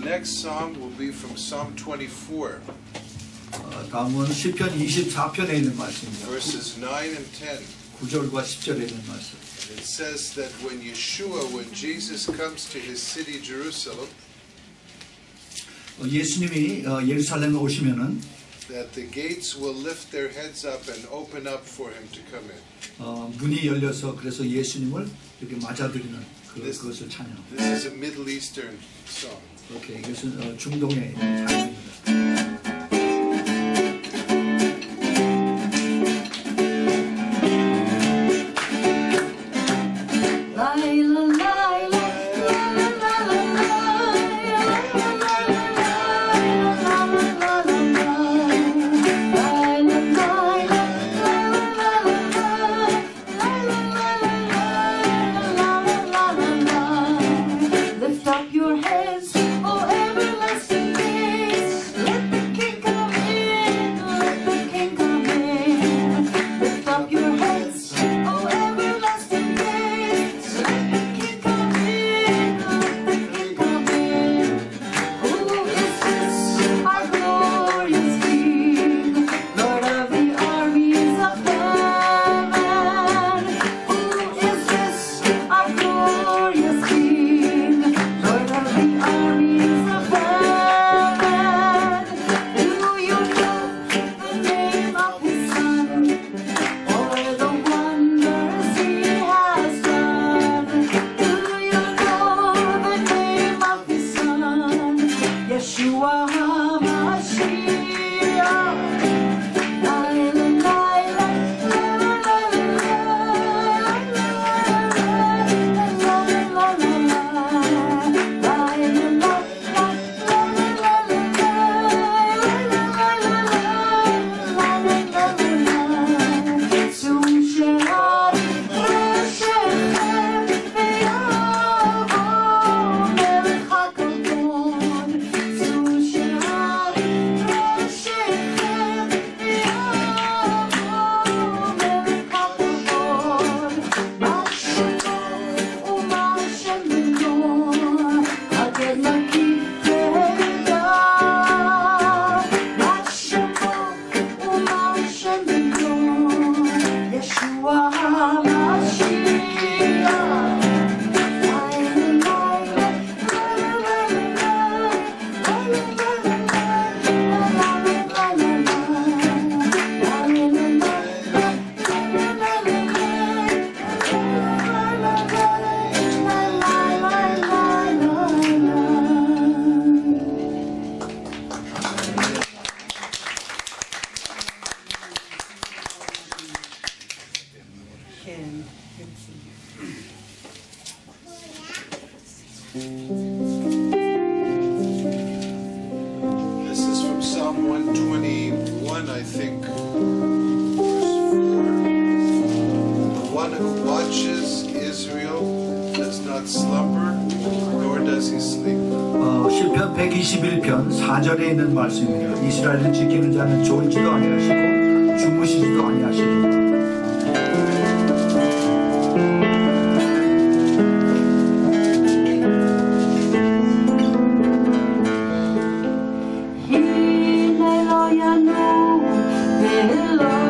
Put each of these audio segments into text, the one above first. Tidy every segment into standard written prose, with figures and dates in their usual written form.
next psalm will be from Psalm 24. 다음은 시편 24편에 있는 말씀입니다. Verses 9 and 10. 9절과 10절에 있는 말씀. And it says that when Jesus comes to his city Jerusalem, 예수님이 예루살렘에 오시면은 that the gates will lift their heads up and open up for him to come in. 문이 열려서 그래서 예수님을 이렇게 맞아들이는 그것을 찬양. This is a Middle Eastern song. 오케이, 이것은 중동의 찬양입니다. This is from Psalm 121, I think, verse 4. The one who watches Israel does not slumber, nor does he sleep. 시편 121편 4절에 있는 말씀입니다. 이스라엘을 지키는 자는 졸지도 아니하시고 주무시지도 아니하시리라. Eloi,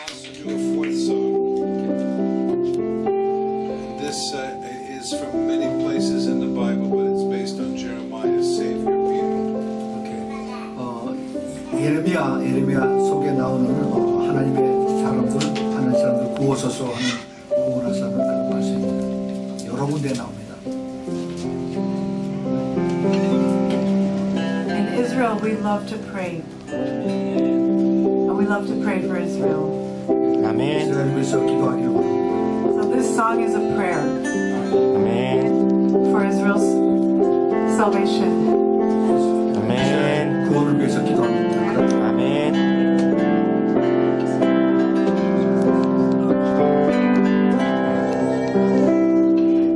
also do a fourth song. This is from many places in the Bible, but it's based on Jeremiah's Save Your People. 예레미야 속에 나오는 하나님의 사람들 구호소서 하는 구원하사는 그런 말씀입니다. 여러 군데 나옵니다. In Israel, we love to pray. And we love to pray for Israel. 아멘. 이스라엘 위해서 기도하기로 합니다. So this song is a prayer 아멘. for Israel's salvation. 아멘. 구원을 위해서 기도합니다. 아멘.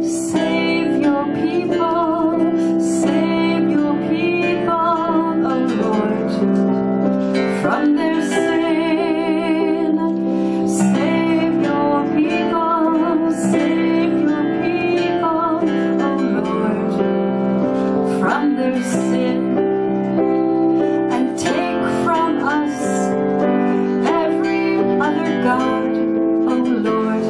Save your people, save your people, O Lord, from their sin. Save your people, O Lord, from their sin. And take from us every other God, O Lord.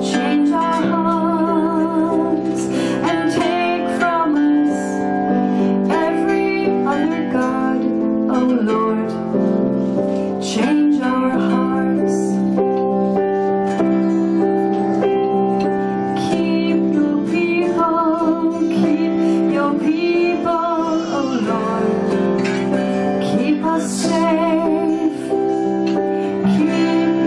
Change our hearts and take from us every other God, O Lord. Change our hearts. Keep your people, O Lord. Keep us safe. Keep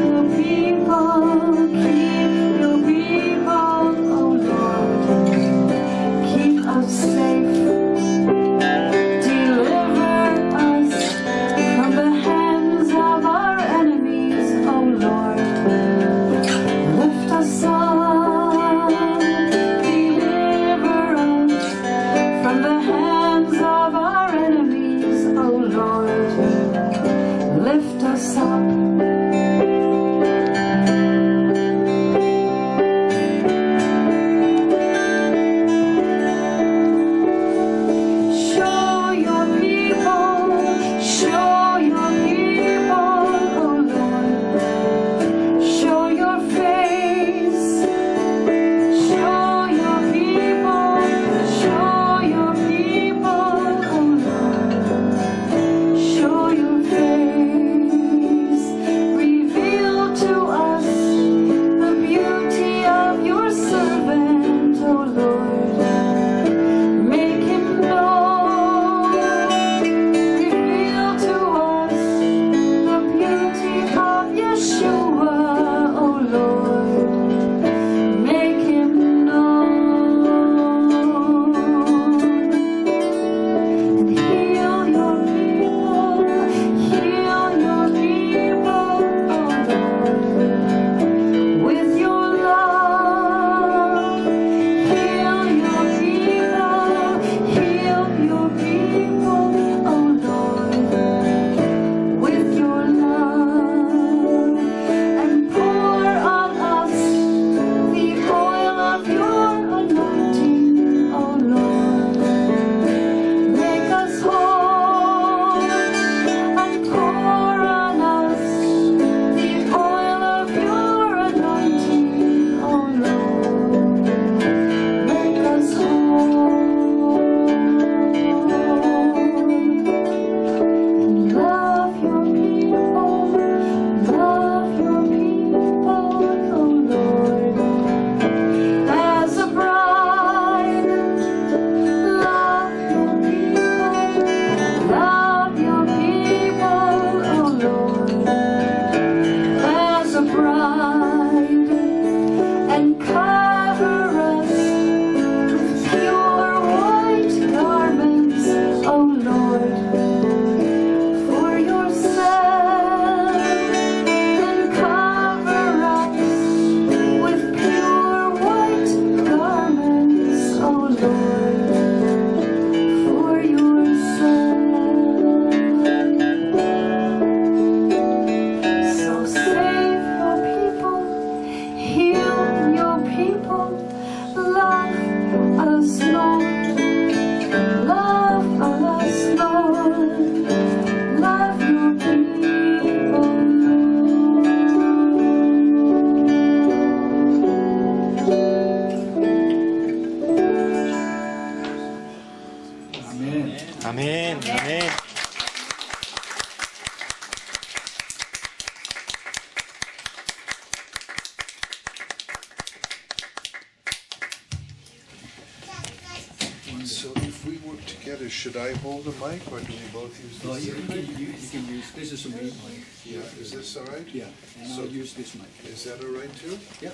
together. Should I hold the mic or do we both use You this? can use this is a main mic. Yeah, is this all right? Yeah, and So- I'll use this mic. Is that all right too? Yeah.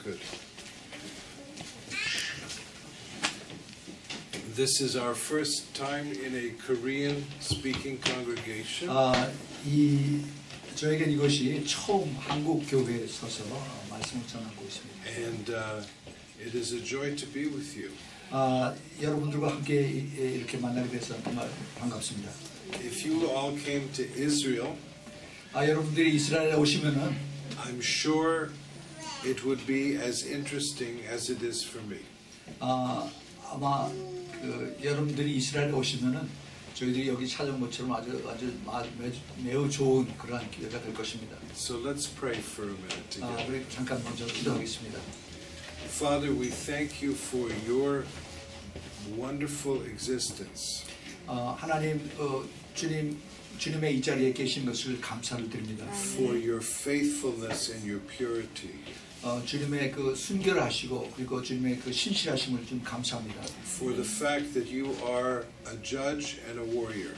Good. This is our first time in a Korean-speaking congregation. 저에겐 이것이 처음 한국 교회에 서서 말씀을 전하고 있습니다. And it is a joy to be with you. 여러분들과 함께 이렇게 만나게 돼서 정말 반갑습니다. If you all came to Israel, 여러분들이 이스라엘에 오시면은 I'm sure it would be as interesting as it is for me. 아마 여러분들이 이스라엘에 오시면은 저희들이 여기 찾아온 것처럼 매우 좋은 그러한 기회가 될 것입니다. So let's pray for a minute together. 우리 잠깐 먼저 기도하겠습니다. Father, we thank you for your wonderful existence. 하나님, 주님의 이 자리에 계신 것을 감사를 드립니다. For your faithfulness and your purity. 주님의 그 순결하시고 그리고 주님의 그 신실하심을 좀 감사합니다. For the fact that you are a judge and a warrior.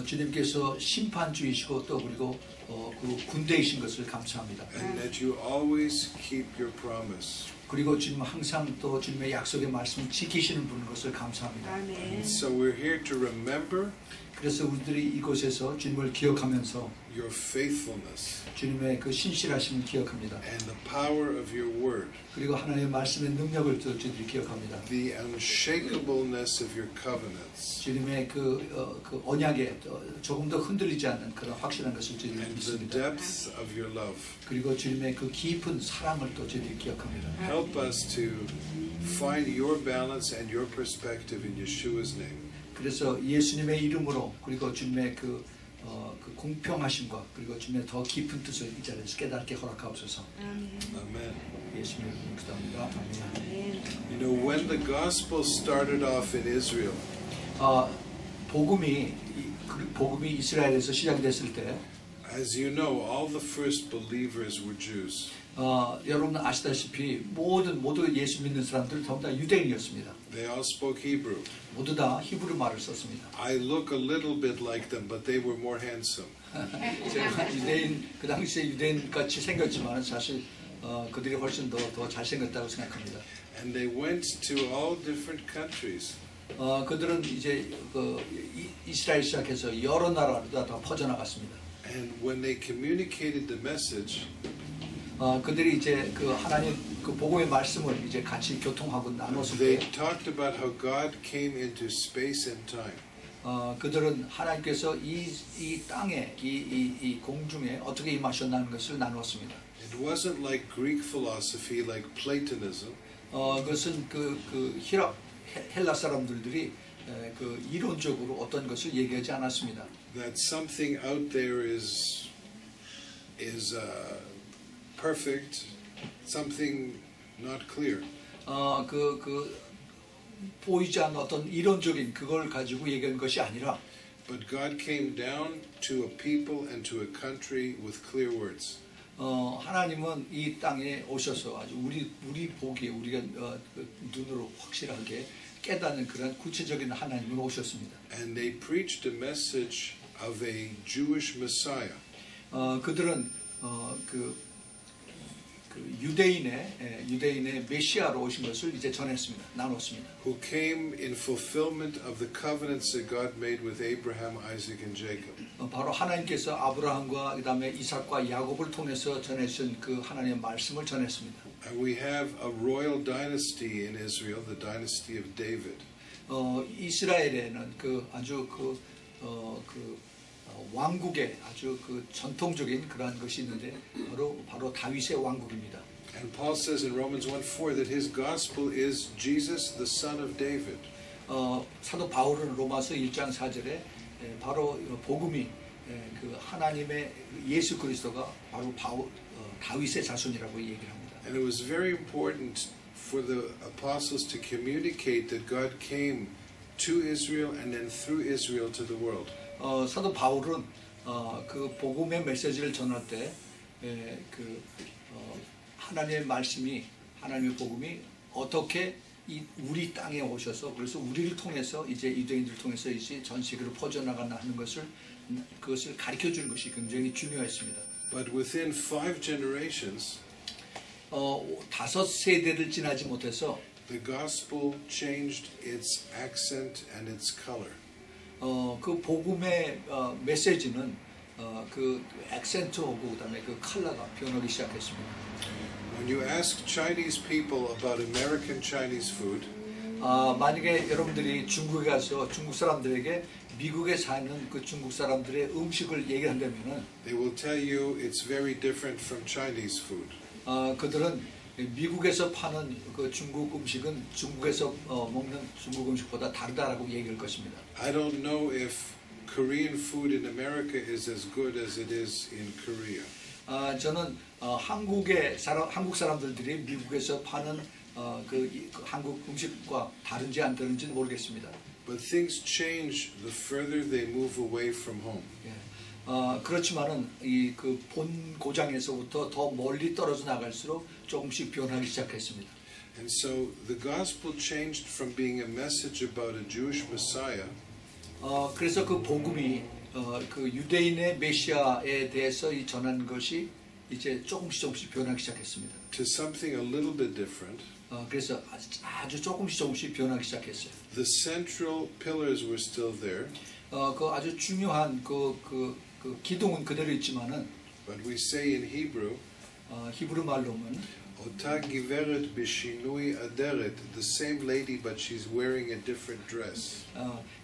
주님께서 심판주이시고 또 그리고 그 군대이신 것을 감사합니다. And that you always keep your promise. 그리고 주님 항상 또 주님의 약속의 말씀을 지키시는 분인 것을 감사합니다. So we're here to remember 그래서 우리들이 이곳에서 주님을 기억하면서 your faithfulness 주님의 그 신실하심을 기억합니다. and the power of your word. 그리고 하나님의 말씀의 능력을 또 저희들이 기억합니다. The unshakableness of your covenants. 주님의 그 언약에 조금 더 흔들리지 않는 그런 확실한 것을 저희들이 And the 믿습니다. depth of your love. 그리고 주님의 그 깊은 사랑을 또 저희들이 기억합니다. Help us to find your balance and your perspective in Yeshua's name. 그래서 예수님의 이름으로 그리고 주님의 그 공평하심과 그리고 주님의 더 깊은 뜻을 이 자리에서 깨닫게 허락하옵소서. Amen. 예수님의 이름으로 기도합니다. 아멘. You know, when the gospel started off in Israel, 복음이 이스라엘에서 시작됐을 때 as you know, all the first believers were Jews. 여러분 아시다시피 모두 예수 믿는 사람들 전부 다 유대인이었습니다. They all spoke Hebrew. 모두 다 히브리 말을 썼습니다. I look a little bit like them, but they were more handsome. 제가 그 당시에 유대인 같이 생겼지만 사실 그들이 훨씬 더 잘생겼다고 생각합니다. And they went to all different countries. 그들은 이제 이스라엘 시작해서 여러 나라로 다 퍼져나갔습니다. And when they communicated the message, 그들이 이제 그 하나님 그 복음의 말씀을 이제 같이 교통하고 나눴을 they 때 talked about how God came into space and time. 그들은 하나님께서 이 땅에 이 공중에 어떻게 임하셨다는 것을 나누었습니다. It wasn't like Greek philosophy, like Platonism. 그것은 헬라 사람들이 그 이론적으로 어떤 것을 얘기하지 않았습니다. That something out there is perfect, something not clear. 보이지 않는 어떤 이론적인 그걸 가지고 얘기한 것이 아니라 But God came down to a people and to a country with clear words. 하나님은 이 땅에 오셔서 아주 우리 보기에 우리가 눈으로 확실하게 깨닫는 그런 구체적인 하나님을 오셨습니다. And they preached a message of a Jewish Messiah. 그들은 유대인의 메시아로 오신 것을 이제 전했습니다. 나눴습니다. Who came in fulfillment of the covenants that God made with Abraham, Isaac, and Jacob. 바로 하나님께서 아브라함과 그다음에 이삭과 야곱을 통해서 전해주신 그 하나님의 말씀을 전했습니다. And we have a royal dynasty in Israel, the dynasty of David. 이스라엘에는 아주 왕국의 아주 전통적인 그러한 것이 있는데 바로 다윗의 왕국입니다. And Paul says in Romans 1:4 that his gospel is Jesus, the son of David. 사도 바울은 로마서 1장 4절에 바로 복음이 그 하나님의 예수 그리스도가 바로 다윗의 자손이라고 얘기를 합니다. And it was very important for the apostles to communicate that God came to Israel and then through Israel to the world. 사도 바울은 그 복음의 메시지를 전할 때 하나님의 말씀이 하나님의 복음이 어떻게 이 우리 땅에 오셔서 그래서 우리를 통해서 이제 유대인들을 통해서 이제 전 세계로 퍼져나간다 하는 것을 그것을 가르쳐 주는 것이 굉장히 중요했습니다. But within 5 generations, 5세대를 지나지 못해서 the gospel changed its accent and its color. 그 복음의 메시지는 그 액센트하고 그다음에 그 컬러가 변하기 시작했습니다. When you ask Chinese people about American Chinese food, 만약에 여러분들이 중국에 가서 중국 사람들에게 미국에 사는 그 중국 사람들의 음식을 얘기한다면은 they will tell you it's very different from Chinese food. 그들은 미국에서 파는 그 중국 음식은 중국에서 먹는 중국 음식보다 다르다라고 얘기할 것입니다. I don't know if Korean food in America is as good as it is in Korea. 저는 한국 사람들이 미국에서 파는 그 한국 음식과 다른지 안 다른지는 모르겠습니다. But things change the further they move away from home. 그렇지만은 이 그 본 고장에서부터 더 멀리 떨어져 나갈수록 조금씩 변하기 시작했습니다. And so the gospel changed from being a message about a Jewish Messiah 그래서 그 복음이 그 유대인의 메시아에 대해서 이 전한 것이 이제 조금씩 변하기 시작했습니다. to something a little bit different. 그래서 아주 조금씩 변하기 시작했어요. The central pillars were still there, 그 아주 중요한 그 기둥은 그대로 있지만은 but we say in Hebrew, 히브리 말로는 Ota giveret b'shinui aderet, the same lady, but she's wearing a different dress.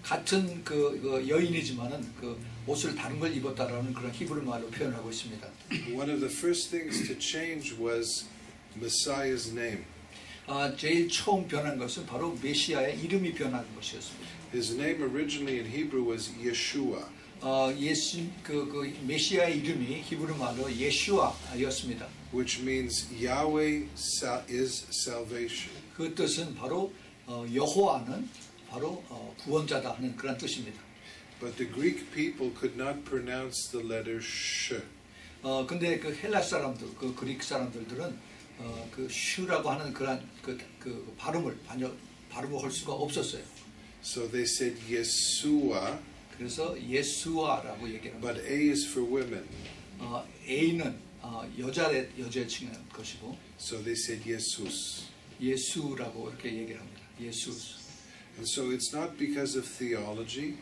같은 그 여인이지만은 그 옷을 다른 걸 입었다라는 그런 히브리 말로 표현하고 있습니다. One of the first things to change was Messiah's name. 제일 처음 변한 것은 바로 메시아의 이름이 변한 것이었습니다. His name originally in Hebrew was Yeshua. 예수 그 메시아의 이름이 히브리 말로 예슈아였습니다. Which means Yahweh is salvation. 그 뜻은 바로 여호와는 바로 구원자다 하는 그런 뜻입니다. But the Greek people could not pronounce the letter sh. 근데 그 헬라 사람들, 그 그리스 사람들은 그 슈라고 하는 그런 그 발음을 할 수가 없었어요. So they said Yeshua. 그래서 예수아라고 얘기합니다. But A is for women. A는 여자의 칭하는 것이고, So they said Jesus. 예수라고 이렇게 얘기를 합니다. 예수. And so it's not because of theology.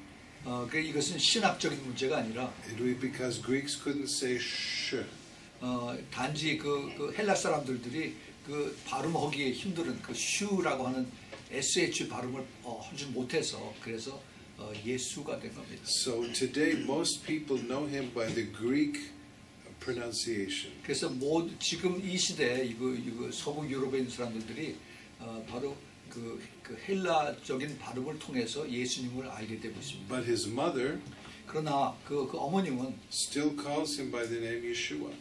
그 이것은 신학적인 문제가 아니라 It was because Greeks couldn't say sh. 단지 그 헬라 사람들이 그 발음하기에 힘든 그 슈라고 하는 sh 발음을 하지 못해서 그래서 예수가 된 겁니다. So today most people know him by the Greek pronunciation. 그래서 지금 이 시대에 이거 서부 유럽에 있는 사람들이 바로 그 헬라적인 발음을 통해서 예수님을 알게 되고 있습니다. But his mother 그러나 그 어머님은 still calls him by the name Yeshua.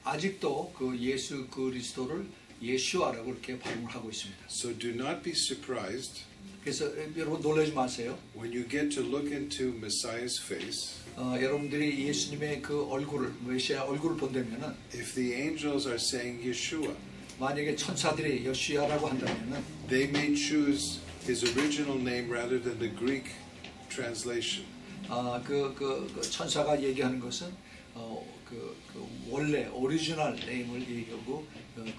아직도 그 예수 그리스도를 예슈아라고 이렇게 발음을 하고 있습니다. So do not be surprised 그래서 여러분 놀라지 마세요. when you get to look into Messiah's face. 여러분들이 예수님의 그 얼굴을 메시아 얼굴을 본다면은 If the angels are saying Yeshua, 만약에 천사들이 여시아라고 한다면은 they may choose his original name rather than the Greek translation. 그 천사가 얘기하는 것은 그 원래 오리지널 네임을 얘기하고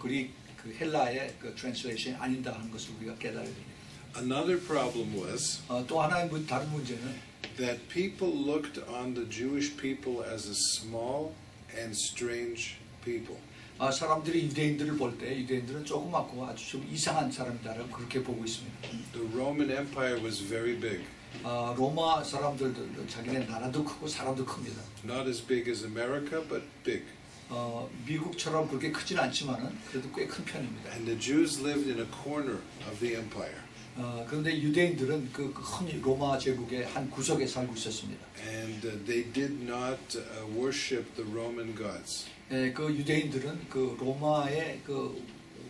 그 헬라의 그 트랜슬레이션이 아니다 하는 것을 우리가 깨달아야 됩니다. Another problem was 또 하나의 다른 문제는 that people looked on the Jewish people as a small and strange people. 사람들이 유대인들을 볼 때 유대인들은 조그맣고 아주 좀 이상한 사람이다라고 그렇게 보고 있습니다. The Roman Empire was very big. 로마 사람들도 자기네 나라도 크고 사람도 큽니다. Not as big as America, but big. 미국처럼 그렇게 크진 않지만은 그래도 꽤 큰 편입니다. And the Jews lived in a corner of the empire. 그런데 유대인들은 그 큰 로마 제국의 한 구석에 살고 있었습니다. And they did not worship the Roman gods. 그 유대인들은 그 로마의 그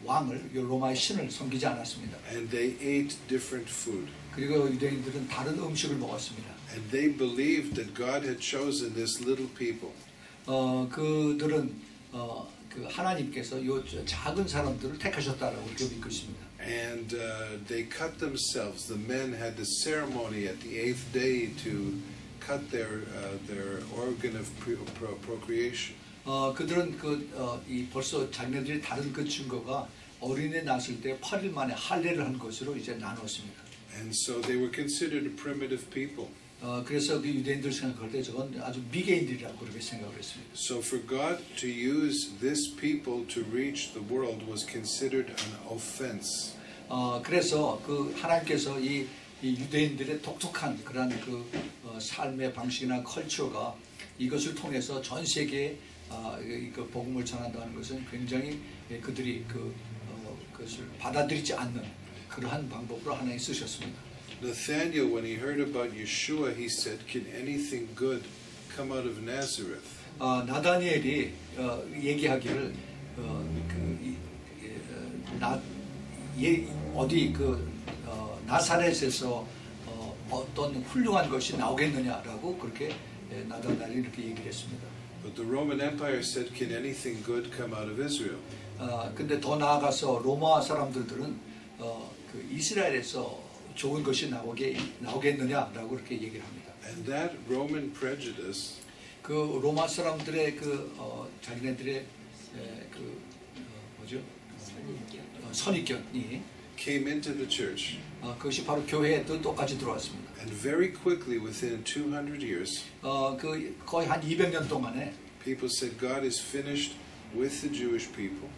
왕을, 로마의 신을 섬기지 않았습니다. And they ate different food. 그리고 유대인들은 다른 음식을 먹었습니다. And they believed that God had chosen this little people. 그들은 그 하나님께서 이 작은 사람들을 택하셨다라고 이렇게 믿고 있습니다. And they cut themselves. The men had the ceremony at the 8th day to cut their organ of procreation. 그들은 이 벌써 자기네들이 다른 그 증거가 어린애 낳았을 때 8일 만에 할례를 한 것으로 이제 나누었습니다. And so they were considered a primitive people. 그래서 그 유대인들 생각할 때 저건 아주 미개인들이라고 그렇게 생각을 했습니다. So for God to use this people to reach the world was considered an offense. 그래서 그 하나님께서 이 유대인들의 독특한 그런 그 삶의 방식이나 컬처가 이것을 통해서 전 세계에 그 복음을 전한다는 것은 굉장히 그들이 그것을 받아들이지 않는 그러한 방법으로 하나님 쓰셨습니다. Nathaniel, when he heard about Yeshua, he said, "Can anything good come out of Nazareth?" 나다니엘이 얘기하기를 어디 나사렛에서 어떤 훌륭한 것이 나오겠느냐라고 그렇게 나다니엘이 이렇게 얘기를 했습니다. But the Roman Empire said, "Can anything good come out of Israel?" 근데 더 나아가서 로마 사람들은 그 이스라엘에서 좋은 것이 나오겠느냐라고 그렇게 얘기를 합니다. And that Roman prejudice 그 로마 사람들의 자기네들의 선입견이 came into the church. 그것이 바로 교회에도 똑같이 들어왔습니다. And very quickly, within 200 years, 거의 한 200년 동안에 people said, God is finished with the Jewish people.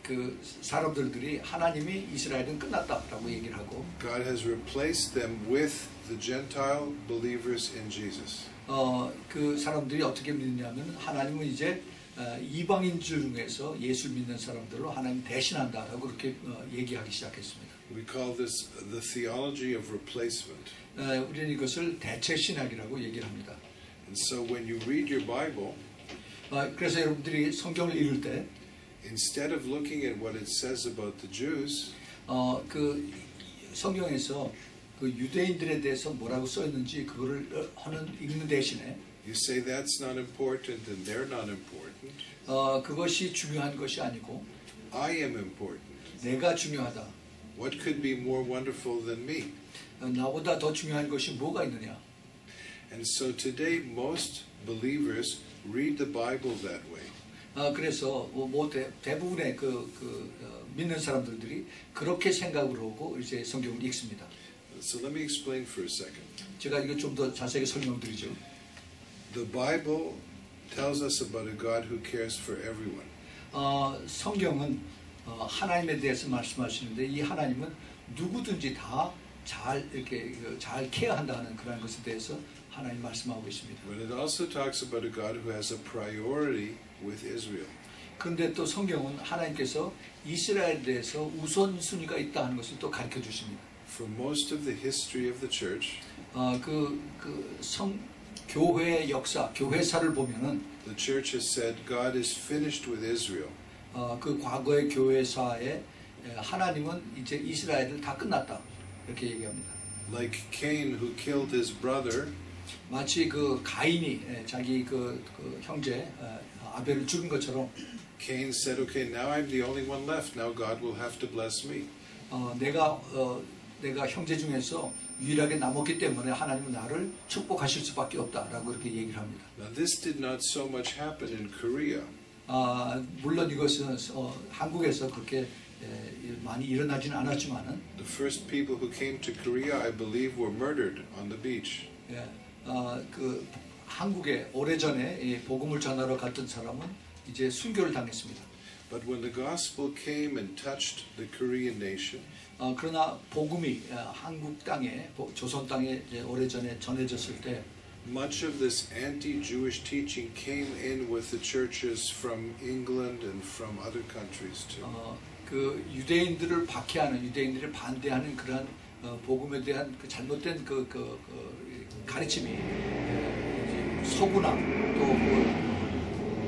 그 사람들이 하나님이 이스라엘은 끝났다라고 얘기를 하고 God has replaced them with the Gentile believers in Jesus. 그 사람들이 어떻게 믿느냐면 하나님은 이제 이방인 중에서 예수 믿는 사람들로 하나님 대신한다라고 그렇게 얘기하기 시작했습니다. We call this the theology of replacement. 우리는 이것을 대체 신학이라고 얘기를 합니다. And so when you read your Bible, 그래서 여러분들이 성경을 읽을 때 instead of looking at what it says about the Jews, 그 성경에서 그 유대인들에 대해서 뭐라고 써 있는지 그거를 읽는 대신에 you say that's not important and they're not important. 그것이 중요한 것이 아니고 I am important. 내가 중요하다. What could be more wonderful than me? 나보다 더 중요한 것이 뭐가 있느냐? And so today most believers read the Bible that way. 그래서 대부분의 믿는 사람들이 그렇게 생각을 하고 이제 성경을 읽습니다. So let me explain for a second. 제가 이거 좀 더 자세히 설명드리죠. The Bible tells us about a God who cares for everyone. 성경은 하나님에 대해서 말씀하시는데 이 하나님은 누구든지 다 잘 케어한다는 그런 것에 대해서 하나님 말씀하고 있습니다. But it also talks about a God who has a priority with Israel. 그런데 또 성경은 하나님께서 이스라엘에 대해서 우선순위가 있다 하는 것을 또 가르쳐 주십니다. For most of the history of the church, 교회의 역사, 교회사를 보면은 the church has said God is finished with Israel. 그 과거의 교회사에 하나님은 이제 이스라엘을 다 끝났다 이렇게 얘기합니다. Like Cain who killed his brother, 마치 그 가인이 자기 그 형제 아벨을 죽인 것처럼 Cain said, "Okay, now I'm the only one left. Now God will have to bless me." 내가 형제 중에서 유일하게 남았기 때문에 하나님은 나를 축복하실 수밖에 없다라고 이렇게 얘기를 합니다. Now this did not so much happen in Korea. 물론 이것은 한국에서 그렇게 많이 일어나지는 않았지만은 The first people who came to Korea, I believe, were murdered on the beach. 그 한국에 오래전에 복음을 전하러 갔던 사람은 이제 순교를 당했습니다. But when the gospel came and touched the Korean nation, 그러나 복음이 한국 땅에 조선 땅에 이제 오래전에 전해졌을 때 much of this anti-Jewish teaching came in with the churches from England and from other countries too. 그 유대인들을 박해하는 유대인들을 반대하는 그러한 복음에 대한 그 잘못된 그 가르침이 서구나 또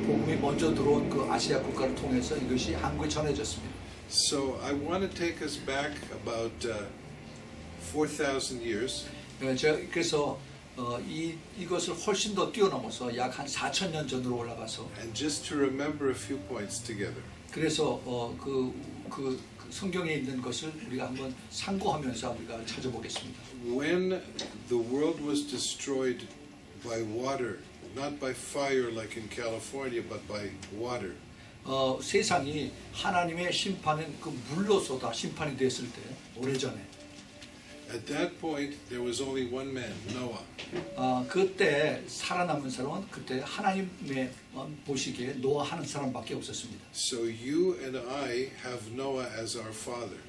복음이 먼저 들어온 그 아시아 국가를 통해서 이것이 한국에 전해졌습니다. So I want to take us back about 4,000 years. 제가 그래서 이것을 훨씬 더 뛰어넘어서 약 한 4,000년 전으로 올라가서 And just to remember a few points together. 그래서 그 성경에 있는 것을 우리가 한번 상고하면서 우리가 찾아보겠습니다. When the world was destroyed by water, not by fire like in California, but by water. 세상이 하나님의 심판은 그 물로서 다 심판이 됐을 때 오래전에 At that point, there was only one man, Noah. 그때 살아남은 사람은 그때 하나님의 보시기에 노아 하는 사람밖에 없었습니다. So you and I have Noah as our father.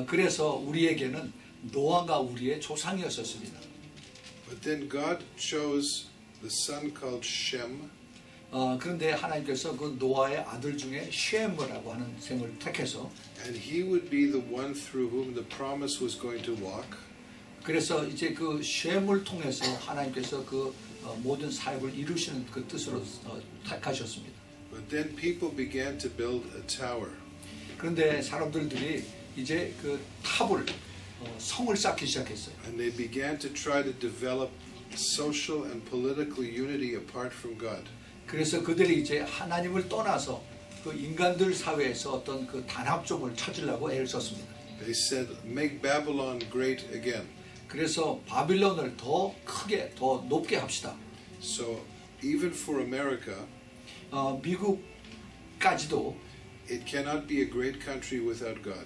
그래서 우리에게는 노아가 우리의 조상이었었습니다. But then God chose the son called Shem. 그런데 하나님께서 그 노아의 아들 중에 셈이라고 하는 셈을 택해서 And he would be the one through whom the promise was going to walk. 그래서 이제 그 셈을 통해서 하나님께서 그 모든 사역을 이루시는 그 뜻으로 택하셨습니다. But then people began to build a tower. 그런데 사람들이 이제 그 탑을 성을 쌓기 시작했어요. And they began to try to develop social and political unity apart from God. 그래서 그들이 이제 하나님을 떠나서 그 인간들 사회에서 어떤 그 단합점을 찾으려고 애를 썼습니다. They said, make Babylon great again. 그래서 바빌론을 더 크게, 더 높게 합시다. So even for America, 미국까지도 it cannot be a great country without God.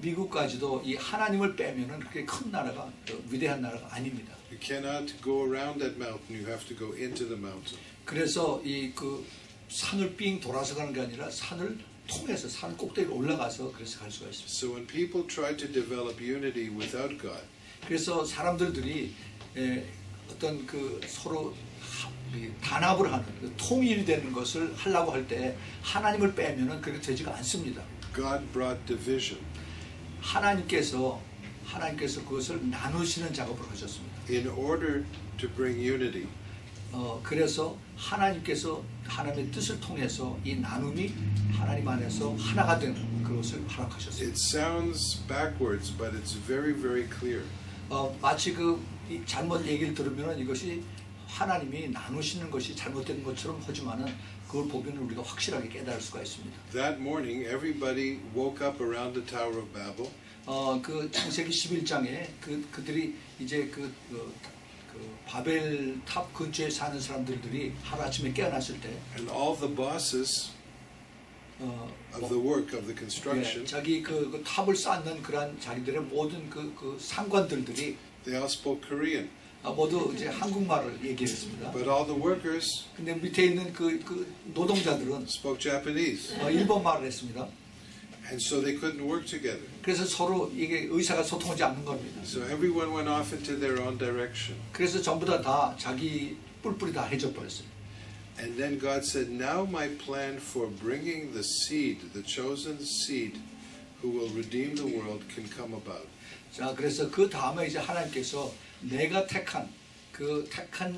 미국까지도 이 하나님을 빼면은 그렇게 큰 나라가 위대한 나라가 아닙니다. You cannot go around that mountain. You have to go into the mountain. 그래서 이 그 산을 삥 돌아서 가는 게 아니라 산을 통해서 산 꼭대기로 올라가서 그래서 갈 수가 있습니다. So when people try to develop unity without God, 그래서 사람들이 어떤 그 서로 단합을 하는 통일이 되는 것을 하려고 할 때 하나님을 빼면은 그렇게 되지가 않습니다. God brought division. 하나님께서 그것을 나누시는 작업을 하셨습니다. In order to bring unity. 그래서 하나님께서 하나님의 뜻을 통해서 이 나눔이 하나님 안에서 하나가 되는 그것을 허락하셨습니다. It sounds backwards, but it's very, very clear. 마치 이 잘못 얘기를 들으면 이것이 하나님이 나누시는 것이 잘못된 것처럼 하지만은 그걸 보면 우리가 확실하게 깨달을 수가 있습니다. That morning, everybody woke up around the Tower of Babel. 그 창세기 11장에 그들이 이제 그 바벨 탑 근처에 사는 사람들이 하루아침에 깨어났을 때 And all the bosses of the work of the construction, 자기 그 탑을 쌓는 그런 자기들의 모든 그 상관들이 they all spoke Korean. 모두 이제 한국말을 얘기했습니다. But all the workers 근데 밑에 있는 그 노동자들은 spoke Japanese. 일본말을 했습니다. And so they couldn't work together. 그래서 서로 이게 의사가 소통하지 않는 겁니다. So everyone went off into their own direction. 그래서 전부 다 자기 뿔뿔이 다 해져 버렸어요. And then God said, now my plan for bringing the seed, the chosen seed, who will redeem the world can come about. 자, 그래서 그 다음에 이제 하나님께서 내가 택한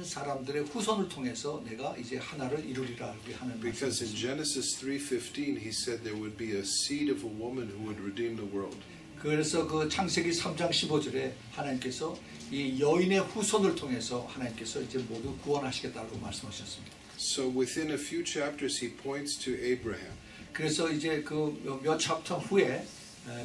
사람들의 후손을 통해서 내가 이제 하나를 이루리라 이렇게 하는 Because in 말씀이었습니다. Genesis 3:15 he said there would be a seed of a woman who would redeem the world. 그래서 그 창세기 3장 15절에 하나님께서 이 여인의 후손을 통해서 하나님께서 이제 모두 구원하시겠다고 말씀하셨습니다. So within a few chapters he points to Abraham. 그래서 이제 그 몇 챕터 후에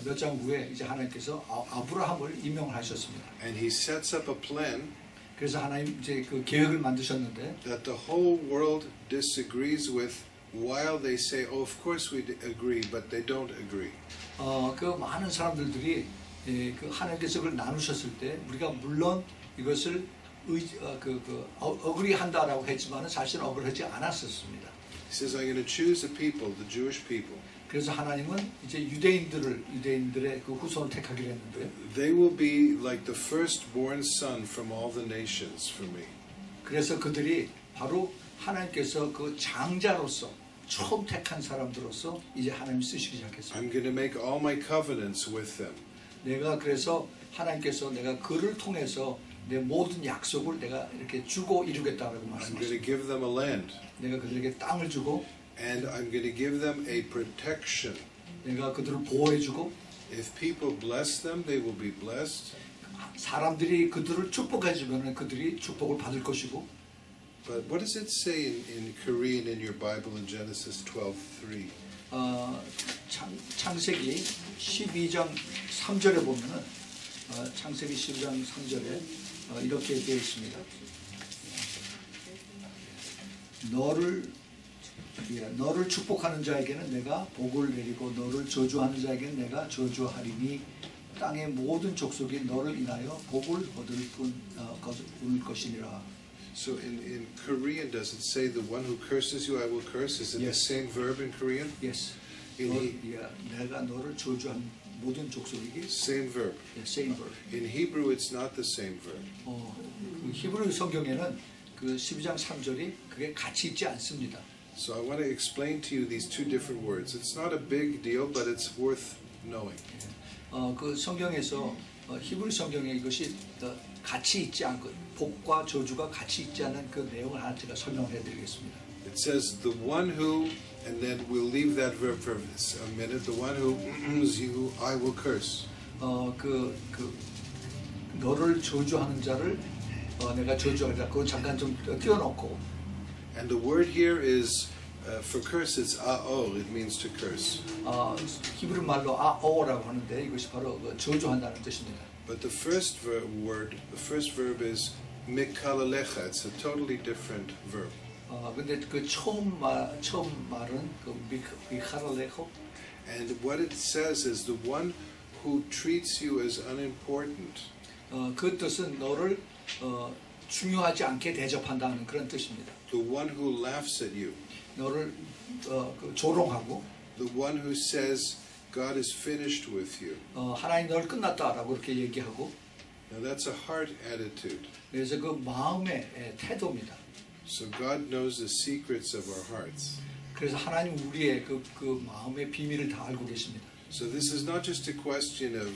몇 장 후에 이제 하나님께서 아브라함을 임명하셨습니다. And he sets up a plan 그래서 하나님 이제 그 계획을 만드셨는데 that the whole world disagrees with while they say, oh, of course we agree, but they don't agree. 그 많은 사람들이 그 하나님께서 그걸 나누셨을 때 우리가 물론 이것을 어그리한다라고 했지만은 사실은 어그리하지 않았었습니다. He says, I'm going to choose a people, the Jewish people. 그래서 하나님은 이제 유대인들의 그 후손을 택하기로 했는데 They will be like the firstborn son from all the nations for me. 그래서 그들이 바로 하나님께서 그 장자로서 처음 택한 사람들로서 이제 하나님 쓰시기 시작했습니다. I'm going to make all my covenants with them. 내가 그래서 하나님께서 내가 그를 통해서 내 모든 약속을 내가 이렇게 주고 이루겠다라고 I'm going to 말씀하셨습니다. give them a land. 내가 그들에게 땅을 주고 And I'm going to give them a protection. 내가 그들을 보호해주고 If people bless them, they will be blessed. 사람들이 그들을 축복해 주면 그들이 축복을 받을 것이고. But what does it say in Korean in your Bible in Genesis 12:3? 창세기 12장 3절에 보면은 창세기 12장 3절에 이렇게 되어 있습니다. 너를 축복하는 자에게는 내가 복을 내리고 너를 저주하는 자에게는 내가 저주하리니 땅의 모든 족속이 너를 인하여 복을 얻을 것이니라. So in Korean, does it say the one who curses you, I will curse? Is it the Yes. same verb in Korean? Yes. 내가 너를 저주한 모든 족속에게 Same verb. same verb. In Hebrew, it's not the same verb. 그 히브리 성경에는 그 12장 3절이 그게 같이 있지 않습니다. So I want to explain to you these two different words. It's not a big deal, but it's worth knowing. 그 성경에서 히브리 성경에 이것이 같이 있지 않고 복과 저주가 같이 있지 않은 그 내용을 하나 제가 설명해 드리겠습니다. It says the one who, and then we'll leave that verb for a minute. The one who you, I will curse. 너를 저주하는 자를 내가 저주하리라. 그건 잠깐 좀 띄워놓고. And the word here is for curse. It's a'o. It means to curse. 히브리 말로 아오라고 하는데 이것이 바로 저주한다는 뜻입니다. But the first verb is mikalalecha. It's a totally different verb. 근데 그 처음 말은 그 미카랄레코. And what it says is the one who treats you as unimportant. 그 뜻은 너를 중요하지 않게 대접한다는 그런 뜻입니다. The one who laughs at you. 너를 조롱하고. The one who says God is finished with you. 하나님 너를 끝났다라고 그렇게 얘기하고. Now that's a heart attitude. 그래서 그 마음의 태도입니다. So God knows the secrets of our hearts. 그래서 하나님 우리의 그 마음의 비밀을 다 알고 계십니다. So this is not just a question of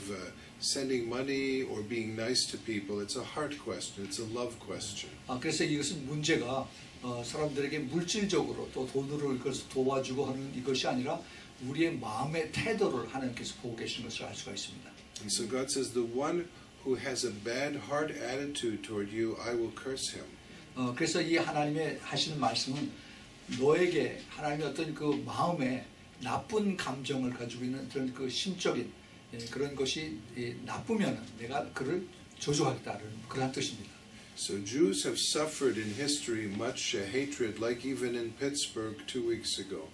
sending money or being nice to people. It's a heart question. It's a love question. 그래서 이것은 문제가 사람들에게 물질적으로 또 돈으로 이것을 도와주고 하는 이것이 아니라 우리의 마음의 태도를 하나님께서 보고 계시는 것을 알 수가 있습니다. And so God says, the one who has a bad heart attitude toward you, I will curse him. 그래서 이 하나님의 하시는 말씀은 너에게 하나님의 어떤 그 마음에 나쁜 감정을 가지고 있는 그런 그 심적인 그런 것이 나쁘면 내가 그를 저주하겠다는 그런 뜻입니다. So Jews have suffered in history much hatred, like even in Pittsburgh 2 weeks ago.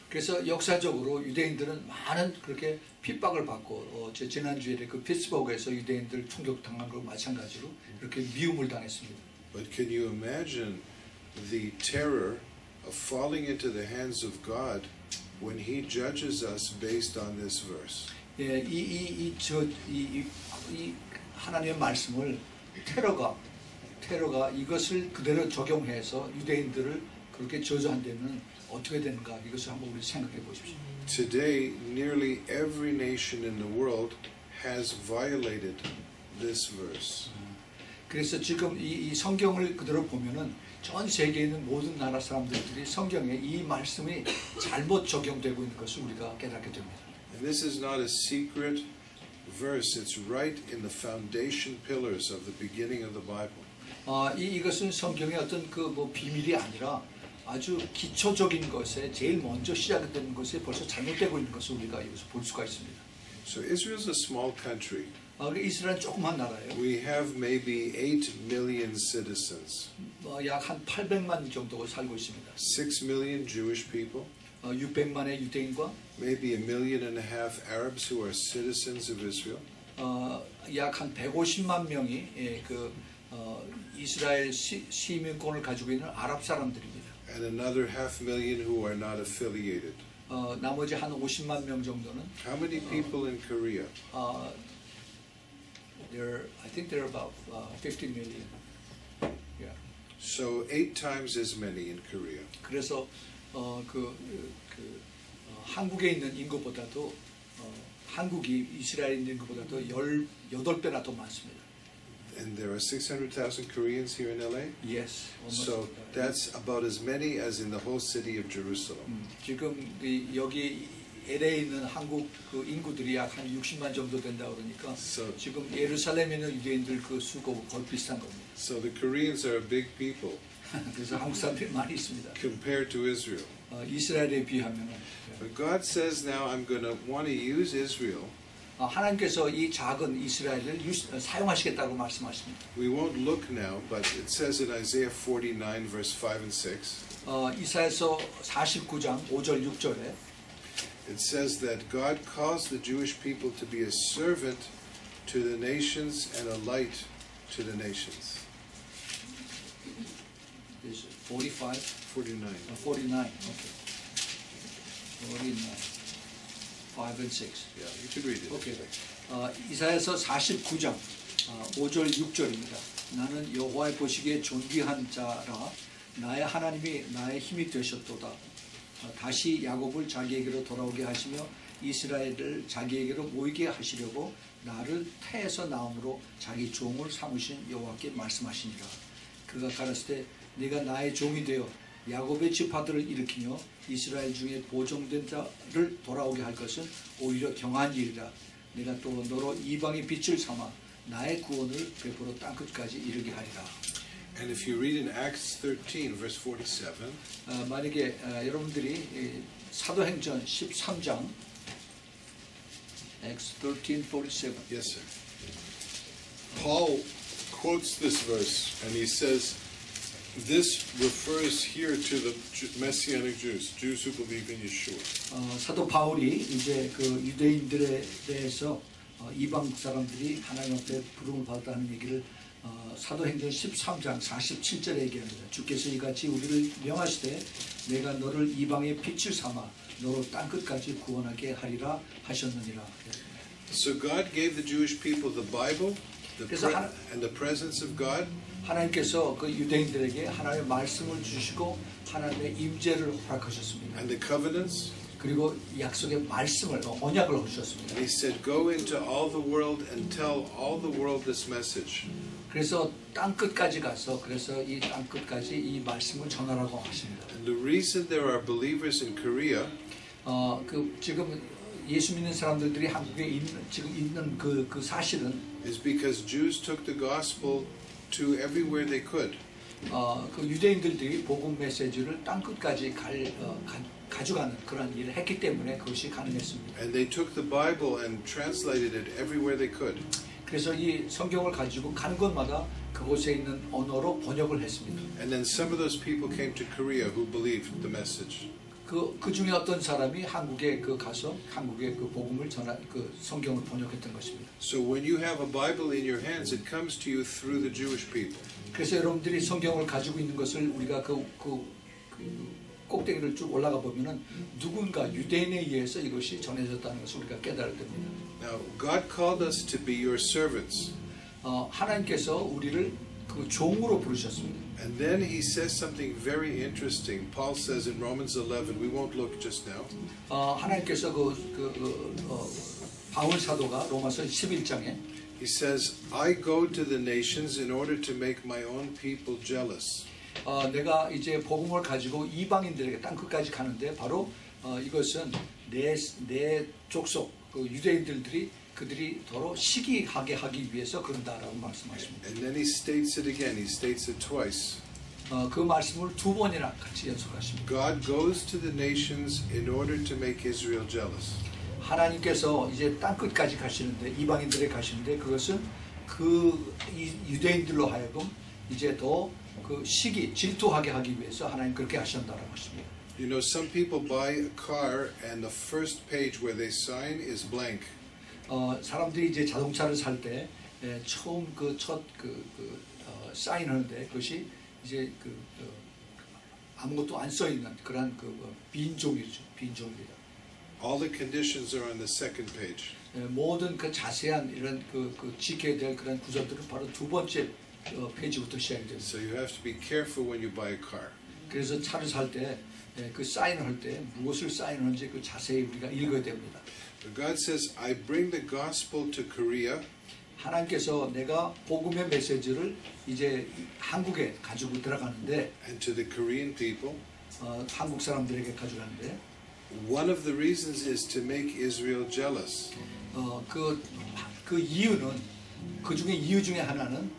그래서 역사적으로 유대인들은 많은 그렇게 핍박을 받고 지난주에 그 피츠버그에서 유대인들 총격당한 것 마찬가지로 이렇게 미움을 당했습니다. But can you imagine the terror of falling into the hands of God when He judges us based on this verse? 이 하나님의 말씀을 테러가 이것을 그대로 적용해서 유대인들을 그렇게 저주한다면 어떻게 되는가 이것을 한번 우리 생각해 보십시오. Today, nearly every nation in the world has violated this verse. 그래서 지금 이 성경을 그대로 보면은 전 세계에 있는 모든 나라 사람들이 성경에 이 말씀이 잘못 적용되고 있는 것을 우리가 깨닫게 됩니다. And this is not a secret verse. It's right in the foundation pillars of the beginning of the Bible. 이것은 성경의 어떤 그 비밀이 아니라 아주 기초적인 것에 제일 먼저 시작된 것에 벌써 잘못되고 있는 것을 우리가 여기서 볼 수가 있습니다. So Israel's a small country. 이스라엘은 조그만 나라예요. We have maybe 8 million citizens. 약 한 800만 정도 살고 있습니다. 6 million Jewish people. 600만의 유대인과 maybe 1.5 million Arabs who are citizens of Israel. 약 한 150만 명이 이스라엘 시민권을 가지고 있는 아랍 사람들입니다. And another 500,000 who are not affiliated. 나머지 한 50만 명 정도는. How many people in Korea? I think there are about 50 million. Yeah. So 8 times as many in Korea. 그래서 한국에 있는 인구보다도 한국이 이스라엘 있는 인구보다도 18배나 더 많습니다. And there are 600,000 Koreans here in LA? Yes. So that's about as many as in the whole city of Jerusalem. 지금 여기 LA에 있는 한국 그 인구들이 약 한 60만 정도 된다 그러니까 So- 지금 예루살렘에 있는 유대인들 그 수가 거의 비슷한 겁니다. So the Koreans are a big people 그래서 한국 사람들이 많이 있습니다. compared to Israel. 이스라엘에 비하면은 But God says now I'm going to want to use Israel. 하나님께서 이 작은 이스라엘을 사용하시겠다고 말씀하십니다. We won't look now, but it says in Isaiah 49 verse 5 and 6. 이사야서 49장 5절 6절에 It says that God calls the Jewish people to be a servant to the nations and a light to the nations. 45, 49. 49, okay. 49, 5 and 6. Yeah, you can read it. 오케이. 이사야서 49장 5절 6절입니다. 나는 여호와의 보시기에 존귀한 자라 나의 하나님이 나의 힘이 되셨도다. 다시 야곱을 자기에게로 돌아오게 하시며 이스라엘을 자기에게로 모이게 하시려고 나를 태에서 나옴으로 자기 종을 삼으신 여호와께 말씀하시니라. 그가 가라사대 때 네가 나의 종이 되어 야곱의 지파들을 일으키며 이스라엘 중에 보존된 자를 돌아오게 할 것은 오히려 경한 일이라. 내가 또 너로 이방의 빛을 삼아 나의 구원을 베풀어 땅끝까지 이르게 하리라. And if you read in Acts 13 verse 47, 만약에 여러분들이 사도행전 13장 Acts 13:47 yes sir. Paul quotes this verse and he says this refers here to the Messianic Jews, Jews who believe in Yeshua. 사도 바울이 이제 그 유대인들에 대해서 이방 사람들이 하나님 앞에 부름을 받았다는 얘기를 사도행전 13장 47절에 얘기합니다. 주께서 이같이 우리를 명하시되 내가 너를 이방의 빛을 삼아 너로 땅끝까지 구원하게 하리라 하셨느니라. So God gave the Jewish people the Bible and the presence of God. 하나님께서 그 유대인들에게 하나님의 말씀을 주시고 하나님의 임재를 허락하셨습니다. And the covenants. 그리고 약속의 말씀을 언약을 주셨습니다. And he said, "Go into all the world and tell all the world this message." 그래서 땅 끝까지 가서 그래서 이 땅 끝까지 이 말씀을 전하라고 하십니다. And the reason there are believers in Korea 그 지금 예수 믿는 사람들이 한국에 지금 있는 그 사실은 is because Jews took the gospel to everywhere they could. 그 유대인들이 복음 메시지를 땅 끝까지 가져가는 그런 일을 했기 때문에 그것이 가능했습니다. And they took the Bible and translated it everywhere they could. 그래서 이 성경을 가지고 가는 곳마다 그곳에 있는 언어로 번역을 했습니다. And then some of those people came to Korea who believed the message. 그 중에 어떤 사람이 한국에 가서 한국의 그 복음을 그 성경을 번역했던 것입니다. So when you have a Bible in your hands, it comes to you through the Jewish people. 그래서 여러분들이 성경을 가지고 있는 것을 우리가 그 꼭대기를 쭉 올라가 보면은 누군가 유대인에 의해서 이것이 전해졌다는 것을 우리가 깨달을 때입니다. Now, God called us to be your servants. 하나님께서 우리를 그 종으로 부르셨습니다. And then he says something very interesting. Paul says in Romans 11, we won't look just now. 하나님께서 바울 사도가 로마서 11장에 He says, I go to the nations in order to make my own people jealous. 내가 이제 복음을 가지고 이방인들에게 땅 끝까지 가는데 바로 이것은 내 족속 그 유대인들이 그들이 더러 시기하게 하기 위해서 그런다라고 말씀하십니다. And then he states it again. He states it twice. 그 말씀을 두 번이나 같이 연속하십니다. God goes to the nations in order to make Israel jealous. 하나님께서 이제 땅 끝까지 가시는데 이방인들에 가시는데 그것은 그 유대인들로 하여금 이제 더 그 시기 질투하게 하기 위해서 하나님 그렇게 하신다라고 하십니다. You know, some people buy a car and the first page where they sign is blank. 사람들이 이제 자동차를 살 때 처음 첫 사인하는데 그것이 이제 아무것도 안 써 있는 그런 빈 종이죠. 빈 종입니다. All the conditions are on the second page. 모든 그 자세한 이런 지켜야 될 그런 구절들은 바로 두 번째 페이지부터 시작이 됩니다. So you have to be careful when you buy a car. 그래서 차를 살 때 그 사인을 할 때 무엇을 사인하는지 그 자세히 우리가 읽어야 됩니다. But God says, I bring the gospel to Korea. 하나님께서 내가 복음의 메시지를 이제 한국에 가지고 들어가는데 And to the Korean people. 한국 사람들에게 가져가는데 one of the reasons is to make Israel jealous. 그 이유는 그 중에 이유 중에 하나는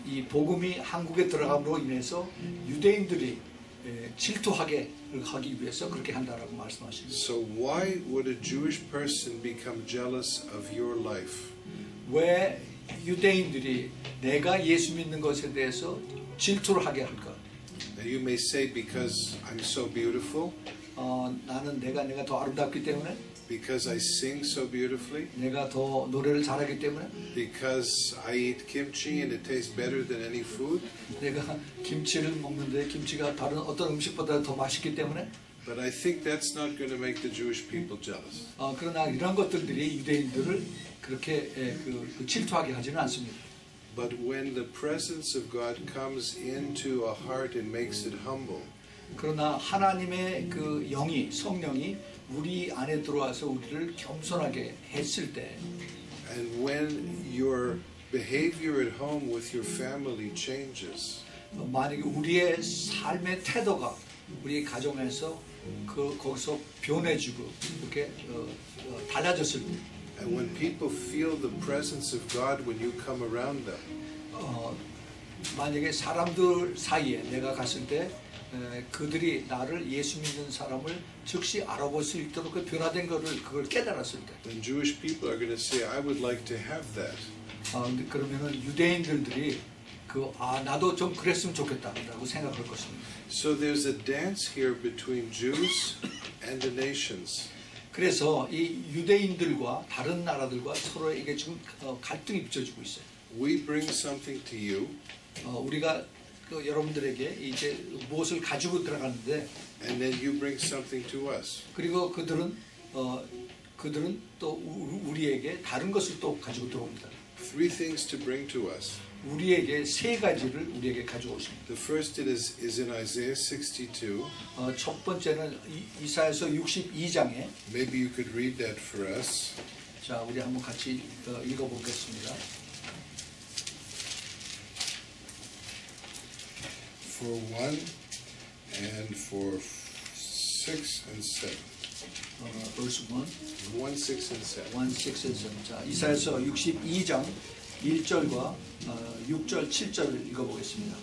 이 복음이 한국에 들어감으로 인해서 유대인들이 질투하게 하기 위해서 그렇게 한다라고 말씀하십니다. So why would a Jewish person become jealous of your life? 왜 유대인들이 내가 예수 믿는 것에 대해서 질투를 하게 할까? And you may say because I'm so beautiful, 나는 내가 더 아름답기 때문에, because I sing so beautifully, 내가 더 노래를 잘하기 때문에, because I eat kimchi and it tastes better than any food. 내가 김치를 먹는데 김치가 다른 어떤 음식보다 더 맛있기 때문에. But I think that's not going to make the Jewish people jealous. 그러나 이런 것들이 유대인들을 그렇게 질투하게 하지는 않습니다. But when the presence of God comes into a heart and makes it humble, 그러나 하나님의 그 영이, 성령이 우리 안에 들어와서 우리를 겸손하게 했을 때, and when your behavior at home with your family changes, 만약에 우리의 삶의 태도가 우리 가정에서 거기서 변해지고 이렇게 달라졌을 때, and when people feel the presence of God when you come around them, 만약에 사람들 사이에 내가 갔을 때 그들이 나를 예수 믿는 사람을 즉시 알아볼 수 있도록 그 변화된 것을 그걸 깨달았을 때, then Jewish people are going to say, I would like to have that. 그러면은 유대인들이 나도 좀 그랬으면 좋겠다라고 생각할 것입니다. So there's a dance here between Jews and the nations. 그래서 이 유대인들과 다른 나라들과 서로 이게 지금 갈등이 빚어지고 있어요. We bring something to you, 우리가 여러분들에게 이제 무엇을 가지고 들어가는데, and then you bring something to us. 그리고 그들은 또 우리에게 다른 것을 또 가지고 들어옵니다. Three things to bring to us. 우리에게 세 가지를 우리에게 가지고 오십니다. The first is in Isaiah 62. 첫 번째는 이사야서 62장에, Maybe you could read that for us. 자, 우리 한번 같이 읽어보겠습니다. For 1 and for 6 and 7. verse 1, 1, 6 and 7. 1, 6, and 7. 자, 이사야서 62장 1절과 6절, 7절을 읽어보겠습니다.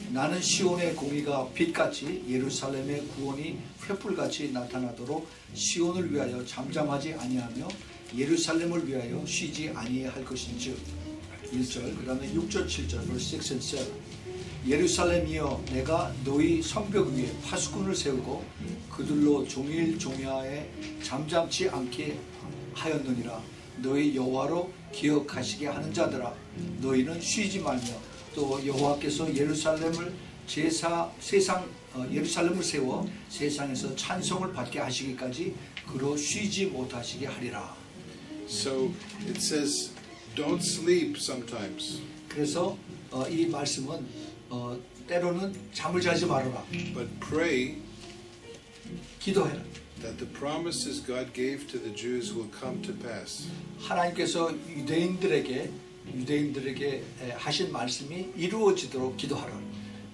나는 시온의 공의가 빛같이 예루살렘의 구원이 횃불같이 나타나도록 시온을 위하여 잠잠하지 아니하며 예루살렘을 위하여 쉬지 아니할 것인즉. 1절, 그 다음에 6절, 7절, verse 6 and 7. 예루살렘이여, 내가 너희 성벽 위에 파수꾼을 세우고 그들로 종일 종야에 잠잠치 않게 하였느니라. 너희 여호와로 기억하시게 하는 자들아, 너희는 쉬지 말며 또 여호와께서 예루살렘을 예루살렘을 세워 세상에서 찬송을 받게 하시기까지 그로 쉬지 못하시게 하리라. So it says, don't sleep sometimes, 그래서 이 말씀은 때로는 잠을 자지 말아라, but pray 기도해라. that the promises God gave to the Jews will come to pass. 하나님께서 유대인들에게 하신 말씀이 이루어지도록 기도하라.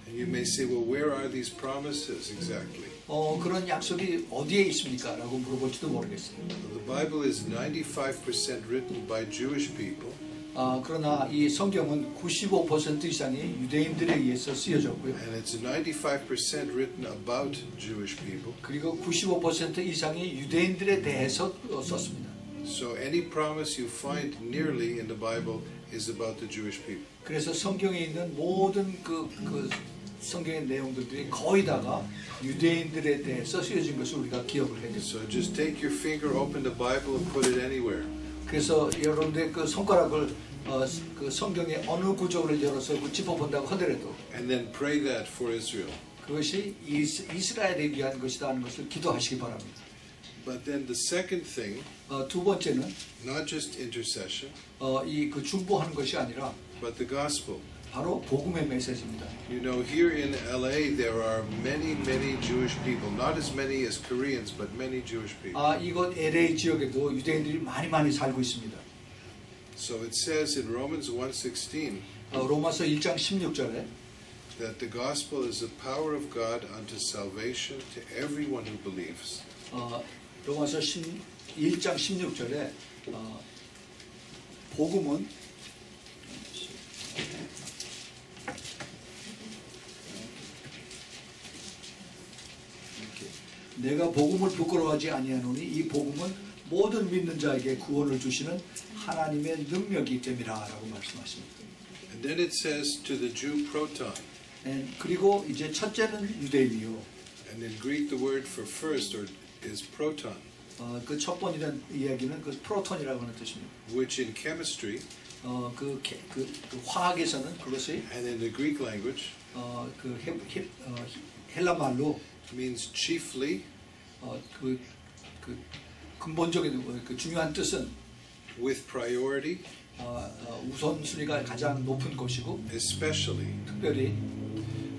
And you may say, well, where are these promises exactly? 그런 약속이 어디에 있습니까? 라고 물어볼지도 모르겠어요. The Bible is 95% written by Jewish people, 그러나 이 성경은 95% 이상이 유대인들에 의해서 쓰여졌고요. and it's 95% written about Jewish people. 그리고 95% 이상이 유대인들에 대해서 썼습니다. So any promise you find nearly in the Bible is about the Jewish people. 그래서 성경에 있는 모든 성경의 내용들이 거의 다가 유대인들에 대해서 쓰여진 것을 우리가 기억을 해야 됩니다. So just take your finger, open the Bible, and put it anywhere. 그래서 여러분들 그 손가락을 그 성경의 어느 구절을 열어서 짚어본다고 하더라도, And then pray that for Israel. 그것이 이스라엘에 위한 것이다 하는 것을 기도하시기 바랍니다. But then the second thing, 두 번째는 not just intercession, 그 중보하는 것이 아니라 but the gospel. 바로 복음의 메시지입니다. You know, here in LA there are many, many Jewish people. Not as many as Koreans, but many Jewish people. 이곳 LA 지역에도 유대인들이 많이 살고 있습니다. So it says in Romans 1:16 로마서 1장 16절에 that the gospel is the power of God unto salvation to everyone who believes. 로마서 1장 16절에 복음은 내가 복음을 부끄러워하지 아니하노니 이 복음은 모든 믿는 자에게 구원을 주시는 하나님의 능력이 됨이라라고 말씀하십니다. And then it says to the Jew proton. 그리고 이제 첫째는 유대인이요. And in Greek the word for first is proton. 그 첫 번이라는 이야기는 그 프로톤이라고 하는 뜻입니다. Which in chemistry 그 화학에서는 그것이 and in the Greek language 헬라 말로 means chiefly 그 근본적인 그 중요한 뜻은 with priority 우선순위가 가장 높은 것이고 especially. 특별히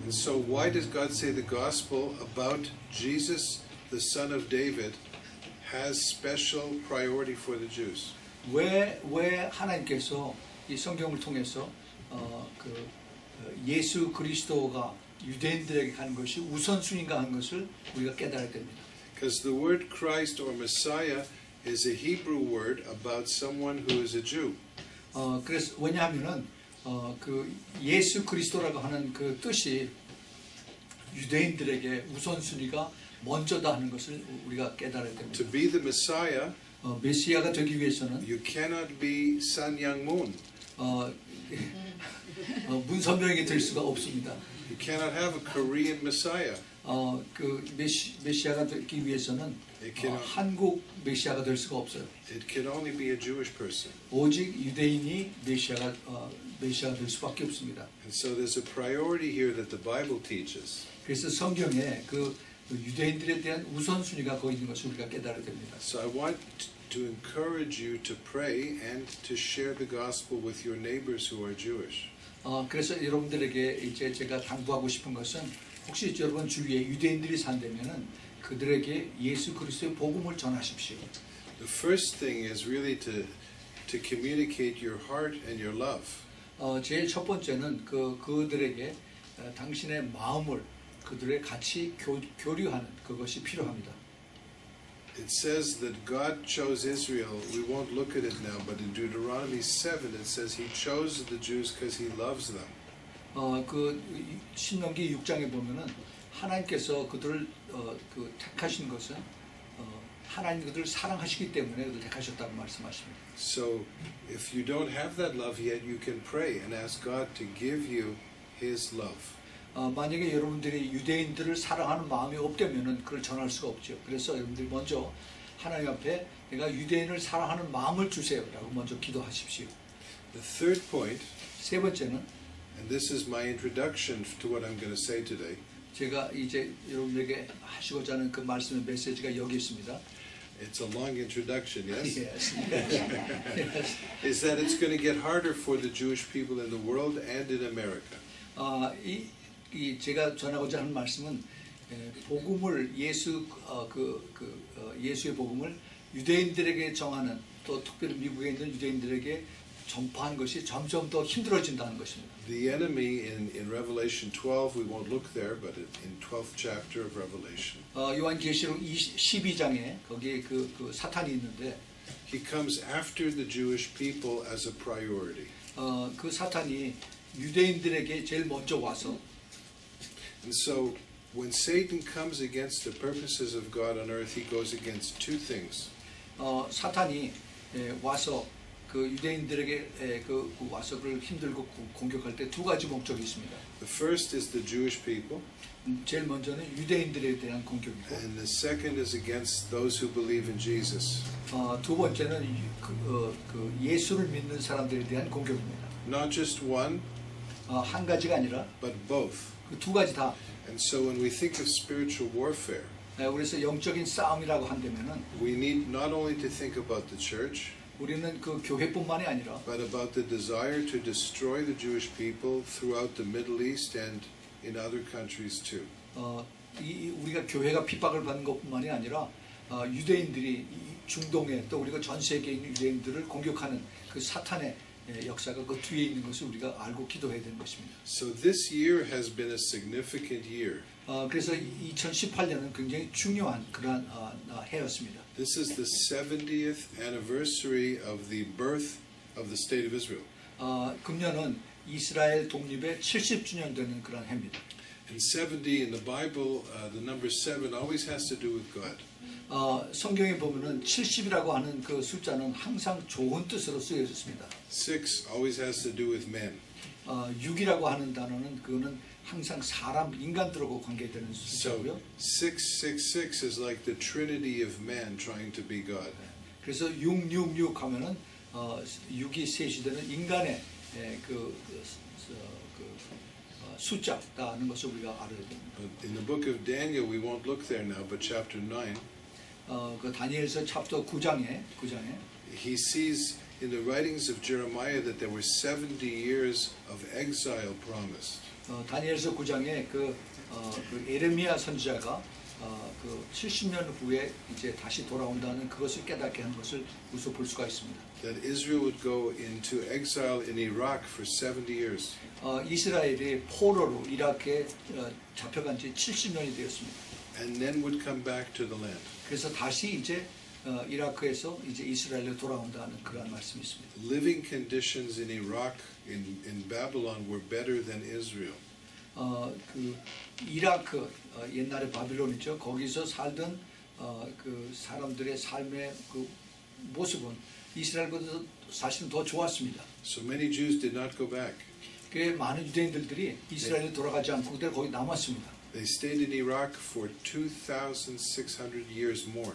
And so why does God say the gospel about Jesus the son of David has special priority for the Jews? 왜 하나님께서 이 성경을 통해서 예수 그리스도가 유대인들에게 가는 것이 우선순위인가 하는 것을 우리가 깨달아야 됩니다. Because the word Christ or Messiah is a Hebrew word about someone who is a Jew. 그래서 왜냐하면은 그 예수 그리스도라고 하는 그 뜻이 유대인들에게 우선순위가 먼저다 하는 것을 우리가 깨달아야 됩니다. To be the Messiah, 메시아가 되기 위해서는 you cannot be Sun Myung Moon. 문선명이 될 수가 없습니다. You cannot have a Korean Messiah. 그 메시아가 되기 위해서는 한국 메시아가 될 수가 없어요. It can only be a Jewish person. 오직 유대인이 메시아가 될 수밖에 없습니다. And so there's a priority here that the Bible teaches. 그래서 성경에 그 유대인들에 대한 우선순위가 거기 있는 것을 우리가 깨달아야 됩니다. So I want to encourage you to pray and to share the gospel with your neighbors who are Jewish. 그래서 여러분들에게 이제 제가 당부하고 싶은 것은 혹시 여러분 주위에 유대인들이 산다면은 그들에게 예수 그리스도의 복음을 전하십시오. The first thing is really to communicate your heart and your love. 제일 첫 번째는 그들에게 당신의 마음을 그들의 같이 교류하는 그것이 필요합니다. It says that God chose Israel. We won't look at it now, but in Deuteronomy 7 it says He chose the Jews because He loves them. 그 신명기 6장에 보면은 하나님께서 그들을 택하신 것은 하나님 그들을 사랑하시기 때문에 그들을 택하셨다고 말씀하십니다. So if you don't have that love yet, you can pray and ask God to give you His love. 만약에 여러분들이 유대인들을 사랑하는 마음이 없다면은 그걸 전할 수가 없죠. 그래서 여러분들이 먼저 하나님 앞에 내가 유대인을 사랑하는 마음을 주세요라고 먼저 기도하십시오. The third point, 세 번째는 and this is my introduction to what I'm going to say today. 제가 이제 여러분에게 하시고자 하는 그 말씀의 메시지가 여기 있습니다. It's a long introduction, yes? Yes. Yes. Is that it's going to get harder for the Jewish people in the world and in America. 이 제가 전하고자 하는 말씀은 복음을 예수의 복음을 유대인들에게 정하는 또 특별히 미국에 있는 유대인들에게 전파한 것이 점점 더 힘들어진다는 것입니다. The enemy in Revelation 12, we won't look there, but in 12th chapter of Revelation. 요한계시록 12장에 거기에 그 사탄이 있는데 He comes after the Jewish people as a priority. 그 사탄이 유대인들에게 제일 먼저 와서 And so when Satan comes against the purposes of God on earth, he goes against two things. 사탄이 와서 그 유대인들에게 와서 그를 힘들고 공격할 때 두 가지 목적이 있습니다. The first is the Jewish people. 제일 먼저는 유대인들에 대한 공격이고, And the second is against those who believe in Jesus. 두 번째는 그 예수를 믿는 사람들에 대한 공격입니다. Not just one, 한 가지가 아니라 but both. 그 두 가지 다. And so when we think of spiritual warfare, 그래서 영적인 싸움이라고 한다면은 we need not only to think about the church, 우리는 그 교회뿐만이 아니라 but about the desire to destroy the Jewish people throughout the Middle East and in other countries too. 우리가 교회가 핍박을 받는 것뿐만이 아니라 유대인들이 중동에 또 우리가 전 세계에 있는 유대인들을 공격하는 그 사탄의 역사가 그 뒤에 있는 것을 우리가 알고 기도해야 되는 것입니다. So this year has been a significant year. 그래서 2018년은 굉장히 중요한 그러한 해였습니다. This is the 70th anniversary of the birth of the state of Israel. 금년은 이스라엘 독립의 70주년 되는 그런 해입니다. And 70 in the Bible, the number 7 always has to do with God. 성경에 보면은 70이라고 하는 그 숫자는 항상 좋은 뜻으로 쓰여졌습니다. 6 always has to do with man. 6이라고 하는 단어는 그거는 항상 사람 인간들하고 관계되는 숫자고요. 666 is like the trinity of man trying to be God. 그래서 666 하면은 6이 셋이 되는 인간의 숫자다는 것을 우리가 알아야 됩니다. In the book of Daniel, we won't look there now, but chapter 9, 그 다니엘서 챕터 9장에 he sees in the writings of Jeremiah that there were 70 years of exile promised. 다니엘서 9장에 그 에레미야 선지자가 그 70년 후에 이제 다시 돌아온다는 그것을 깨닫게 한 것을 우리서 볼 수가 있습니다. That Israel would go into exile in Iraq for 70 years. 이스라엘이 포로로 이라크에 잡혀간 지 70년이 되었습니다. And then would come back to the land. 그래서 다시 이제 이라크에서 이제 이스라엘로 돌아온다는 그런 말씀이 있습니다. Living conditions in Iraq, in Babylon, were better than Israel. 그 이라크 옛날에 바빌론이죠. 거기서 살던 그 사람들의 삶의 그 모습은 이스라엘보다 사실은 더 좋았습니다. So many Jews did not go back. 꽤 많은 유대인들이 이스라엘에 돌아가지 않고 그대로 거기 남았습니다. They stayed in Iraq for 2,600 years more.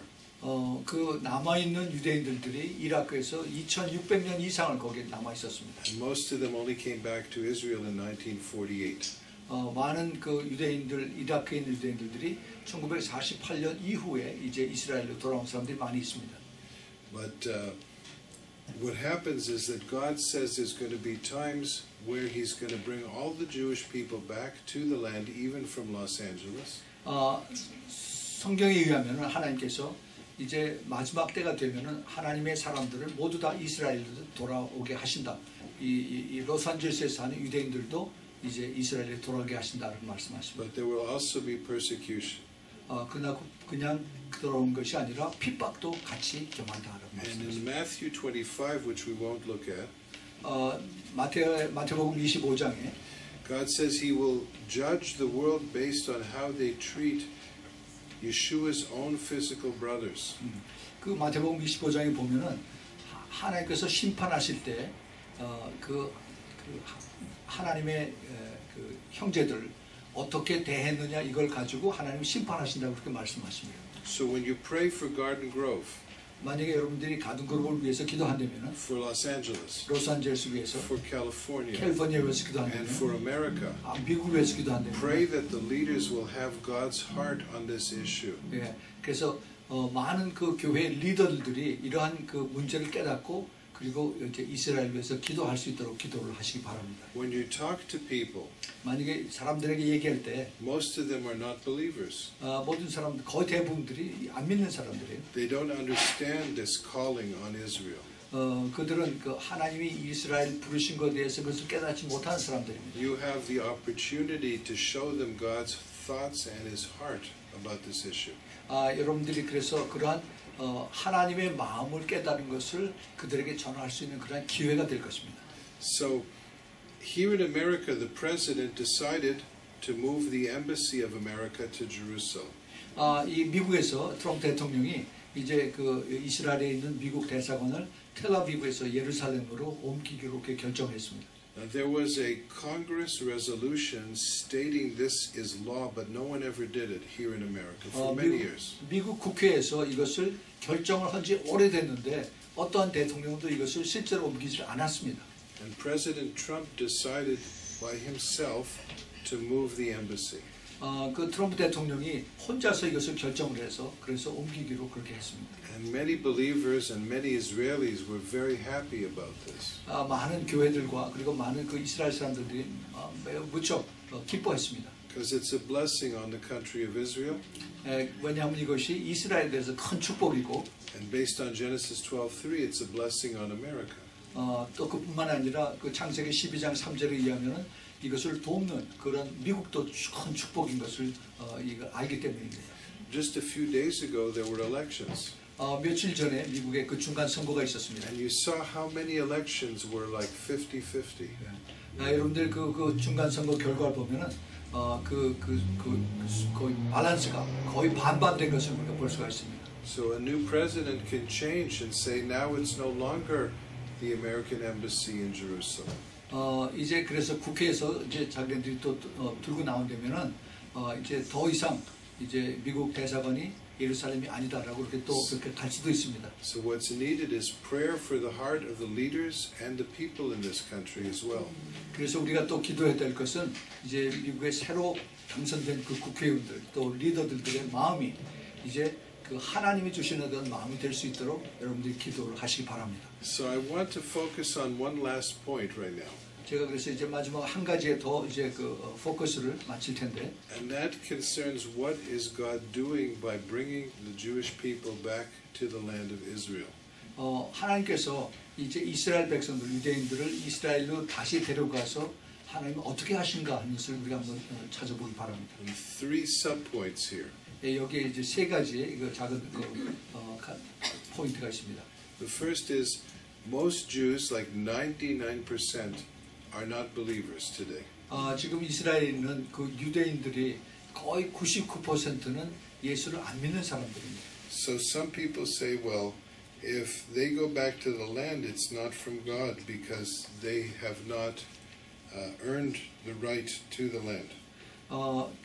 그 남아있는 유대인들이 이라크에서 2,600년 이상을 거기에 남아 있었습니다. And most of them only came back to Israel in 1948. 많은 그 유대인들, 이라크에 있는 유대인들이 1948년 이후에 이제 이스라엘로 돌아온 사람들이 많이 있습니다. But what happens is that God says there's going to be times where He's going to bring all the Jewish people back to the land, even from Los Angeles. 성경에 의하면 하나님께서 이제 마지막 때가 되면은 하나님의 사람들을 모두 다 이스라엘로 돌아오게 하신다. 이 로스안젤레스에 사는 유대인들도 이제 이스라엘에 돌아오게 하신다는 말씀하십니다. But there will also be persecution. 그러나 그냥 돌아온 것이 아니라 핍박도 같이 경험한다는 And in 말씀이십니다. Matthew 25, which we won't look at, 마태복음 25장에 God says He will judge the world based on how they treat Yeshua's own physical brothers. 그 마태복음 25장에 보면은 하나님께서 심판하실 때 그 하나님의 그 형제들 어떻게 대했느냐 이걸 가지고 하나님 심판하신다고 그렇게 말씀하십니다. So when you pray for Garden Grove, 만약에 여러분들이 가든그룹을 위해서 기도한다면은 for Los Angeles, 로스안젤레스 위해서 for California, 캘리포니아 위해서 and for 기도한다면 America, 미국 위해서 기도한다면 pray that the leaders will have God's heart on this issue. 예, 그래서 많은 그 교회 리더들이 이러한 그 문제를 깨닫고 그리고 이제 이스라엘 위해서 기도할 수 있도록 기도를 하시기 바랍니다. When you talk to people, 만약에 사람들에게 얘기할 때 most of them are not believers. 모든 사람들 거의 대부분들이 안 믿는 사람들이에요. They don't understand this calling on Israel. 그들은 그 하나님이 이스라엘 부르신 것에 대해서 그것을 깨닫지 못하는 사람들입니다. You have the opportunity to show them God's thoughts and His heart about this issue. 여러분들이 그래서 그러한 하나님의 마음을 깨달은 것을 그들에게 전할 수 있는 그런 기회가 될 것입니다. So, here in America, the president decided to move the embassy of America to Jerusalem. 이 미국에서 트럼프 대통령이 이제 그 이스라엘에 있는 미국 대사관을 텔아비브에서 예루살렘으로 옮기기로 그렇게 결정했습니다. There was a Congress resolution stating this is law, but no one ever did it here in America for many years. 미국 국회에서 이것을 결정을 한 지 오래됐는데 어떠한 대통령도 이것을 실제로 옮기지 않았습니다. And President Trump decided by himself to move the embassy. 그 트럼프 대통령이 혼자서 이것을 결정을 해서 그래서 옮기기로 그렇게 했습니다. And many believers and many Israelis were very happy about this. 많은 교회들과 그리고 많은 그 이스라엘 사람들이 매우 무척 기뻐했습니다. Because it's a blessing on the country of Israel. 왜냐하면 이것이 이스라엘에 대해서 큰 축복이고 And based on Genesis 12:3, it's a blessing on America. 또 그뿐만 아니라 그 창세기 12장 3절에 의하면은 이것을 돕는 그런 미국도 큰 축복인 것을 이거 알기 때문입니다. Just a few days ago, there were elections. 며칠 전에 미국에 그 중간 선거가 있었습니다. And you saw how many elections were like 50-50. 여러분들 그 중간 선거 결과를 보면은 거의 밸런스가 거의 반반된 것을 우리가 볼 수가 있습니다. So a new president can change and say now it's no longer the American embassy in Jerusalem. 이제 그래서 국회에서 이제 자기들이 또 들고 나온다면은 이제 더 이상 이제 미국 대사관이 예루살렘이 아니다라고 그렇게 또 그렇게 갈 수도 있습니다. So what's needed is prayer for the heart of the leaders and the people in this country as well. 그래서 우리가 또 기도해야 될 것은 이제 미국의 새로 당선된 그 국회의원들 또 리더들의 마음이 이제 그 하나님이 주시는 어떤 마음이 될 수 있도록 여러분들이 기도를 하시기 바랍니다. So I want to focus on one last point right now. 제가 그래서 이제 마지막 한 가지에 더 이제 그 포커스를 맞출 텐데, And that concerns what is God doing by bringing the Jewish people back to the land of Israel. 하나님께서 이제 이스라엘 백성들, 유대인들을 이스라엘로 다시 데려가서 하나님은 어떻게 하신가 하는 것을 우리가 한번 찾아보기 바랍니다. And three subpoints here. 여기에 이제 세 가지의 이거 작은 포인트가 있습니다. The first is most Jews, like 99%, are not believers today. 지금 이스라엘에 있는 그 유대인들이 거의 99%는 예수를 안 믿는 사람들입니다. So some people say, well, if they go back to the land, it's not from God because they have not earned the right to the land.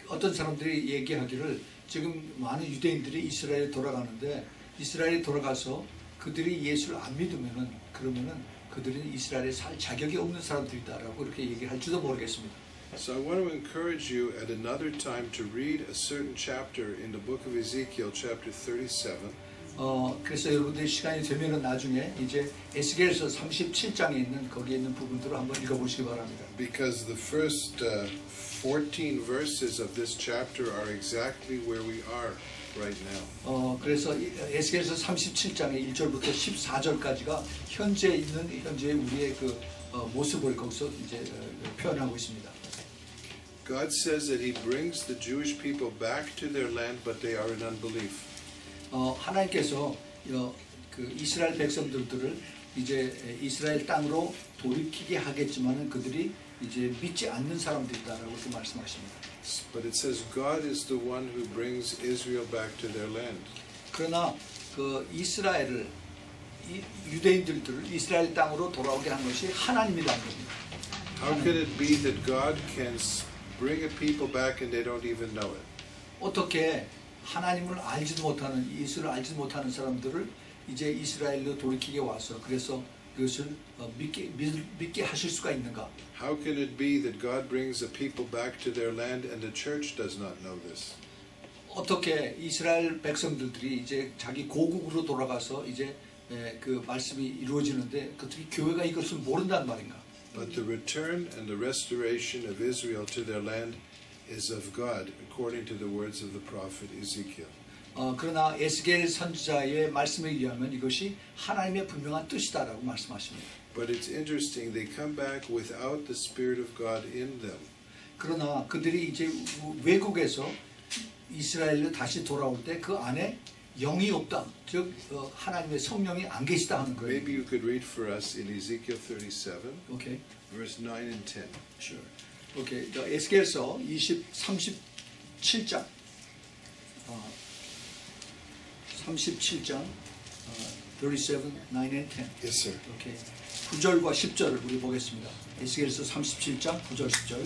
어떤 사람들이 얘기하기를 지금 많은 유대인들이 이스라엘에 돌아가는데 이스라엘에 돌아가서 그들이 예수를 안 믿으면은 그러면은 그들은 이스라엘에 살 자격이 없는 사람들이다라고 그렇게 얘기할지도 모르겠습니다. So I want to encourage you at another time to read a certain chapter in the book of Ezekiel, chapter 37. 그래서 여러분들이 시간이 되면은 나중에 이제 에스겔서 37장에 있는 거기에 있는 부분들을 한번 읽어보시기 바랍니다. Because the first 14 verses of this chapter are exactly where we are right now. 그래서 에스겔서 37장의 1절부터 14절까지가 현재 있는 현재 우리의 그 모습을 거기서 이제 표현하고 있습니다. God says that He brings the Jewish people back to their land, but they are in unbelief. 하나님께서 그 이스라엘 백성들을 이제 이스라엘 땅으로 돌이키게 하겠지만은 그들이 이제 믿지 않는 사람들이다라고 이렇게 말씀하십니다. But it says God is the one who brings Israel back to their land. 그러나 그 이스라엘을 유대인들을 이스라엘 땅으로 돌아오게 한 것이 하나님이라는 겁니다. How can it be that God can bring a people back and they don't even know it? 어떻게 하나님을 알지도 못하는 예수를 알지도 못하는 사람들을 이제 이스라엘로 돌이키게 와서 그래서 그것을 믿게 하실 수가 있는가? How can it be that God brings a people back to their land and the church does not know this? 어떻게 이스라엘 백성들이 이제 자기 고국으로 돌아가서 이제 그 말씀이 이루어지는데 그들이 교회가 이것을 모른단 말인가? But the return and the restoration of Israel to their land is of God, according to the words of the prophet Ezekiel. 그러나 에스겔 선지자의 말씀에 의하면 이것이 하나님의 분명한 뜻이다라고 말씀하십니다. But it's interesting, they come back without the Spirit of God in them. 그러나 그들이 이제 외국에서 이스라엘로 다시 돌아올 때 그 안에 영이 없다, 즉 하나님의 성령이 안 계시다 하는 거예요. Maybe you could read for us in Ezekiel 37, 오케이, verse 9 and 10. sure. 오케이, 에스겔서 37장, 37장, 37, 9 and 10. Yes, sir. 오케이. 9절과 10절을 우리 보겠습니다. 에스겔서 37장 9절 10절.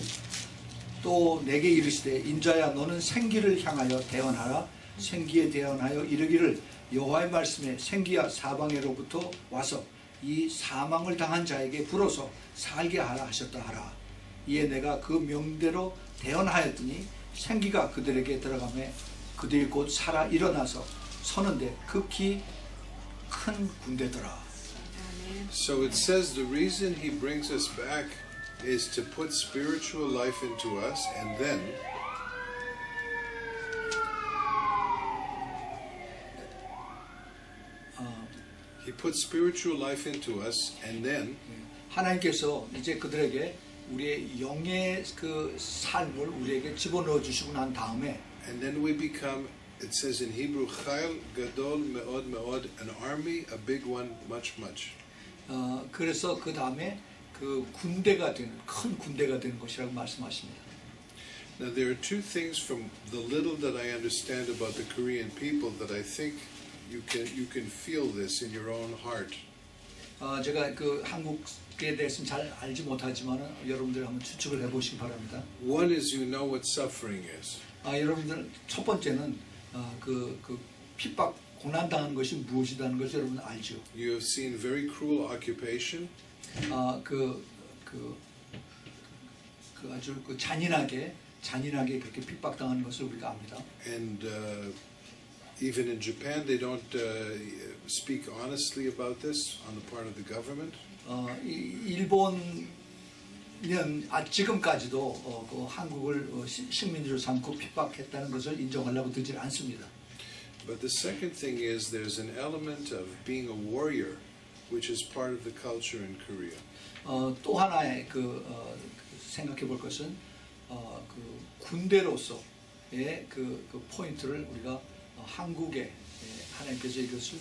또 내게 이르시되 인자야 너는 생기를 향하여 대언하라. 생기에 대언하여 이르기를 여호와의 말씀에 생기야 사방에로부터 와서 이 사망을 당한 자에게 불어서 살게 하라 하셨다 하라. 이에 내가 그 명대로 대언하였더니 생기가 그들에게 들어가매 그들이 곧 살아 일어나서 서는데 극히 큰 군대더라. So it says the reason He brings us back is to put spiritual life into us, and then He put spiritual life into us, and then 하나님께서 이제 그들에게 우리의 영의 그 삶을 우리에게 집어넣어 주시고 난 다음에 we become, it says in Hebrew, chayil gadol meod meod, an army, a big one, much much. 그래서 그 다음에 그 군대가 되는 큰 군대가 되는 것이라고 말씀하십니다. Now there are two things from the little that I understand about the Korean people that I think you can feel this in your own heart. 제가 그 한국에 대해서는 잘 알지 못하지만 여러분들 한번 추측을 해보시기 바랍니다. One is you know what suffering is. 여러분들 첫 번째는 그 핍박 고난당하는 것이 무엇이라는 것을 여러분 알죠. You have seen very cruel occupation. 그 아주 그 잔인하게 그렇게 핍박당하는 것을 우리가 압니다. And even in Japan, they don't speak honestly about this on the part of the government. 일본은 지금까지도 그 한국을 식민지로 삼고 핍박했다는 것을 인정하려고 들지 않습니다. But the second thing is there's an element of being a warrior, which is part of the culture in Korea. 또 하나의 생각해 볼 것은 그 군대로서의 그 포인트를 우리가 한국에 하나님께서 이것을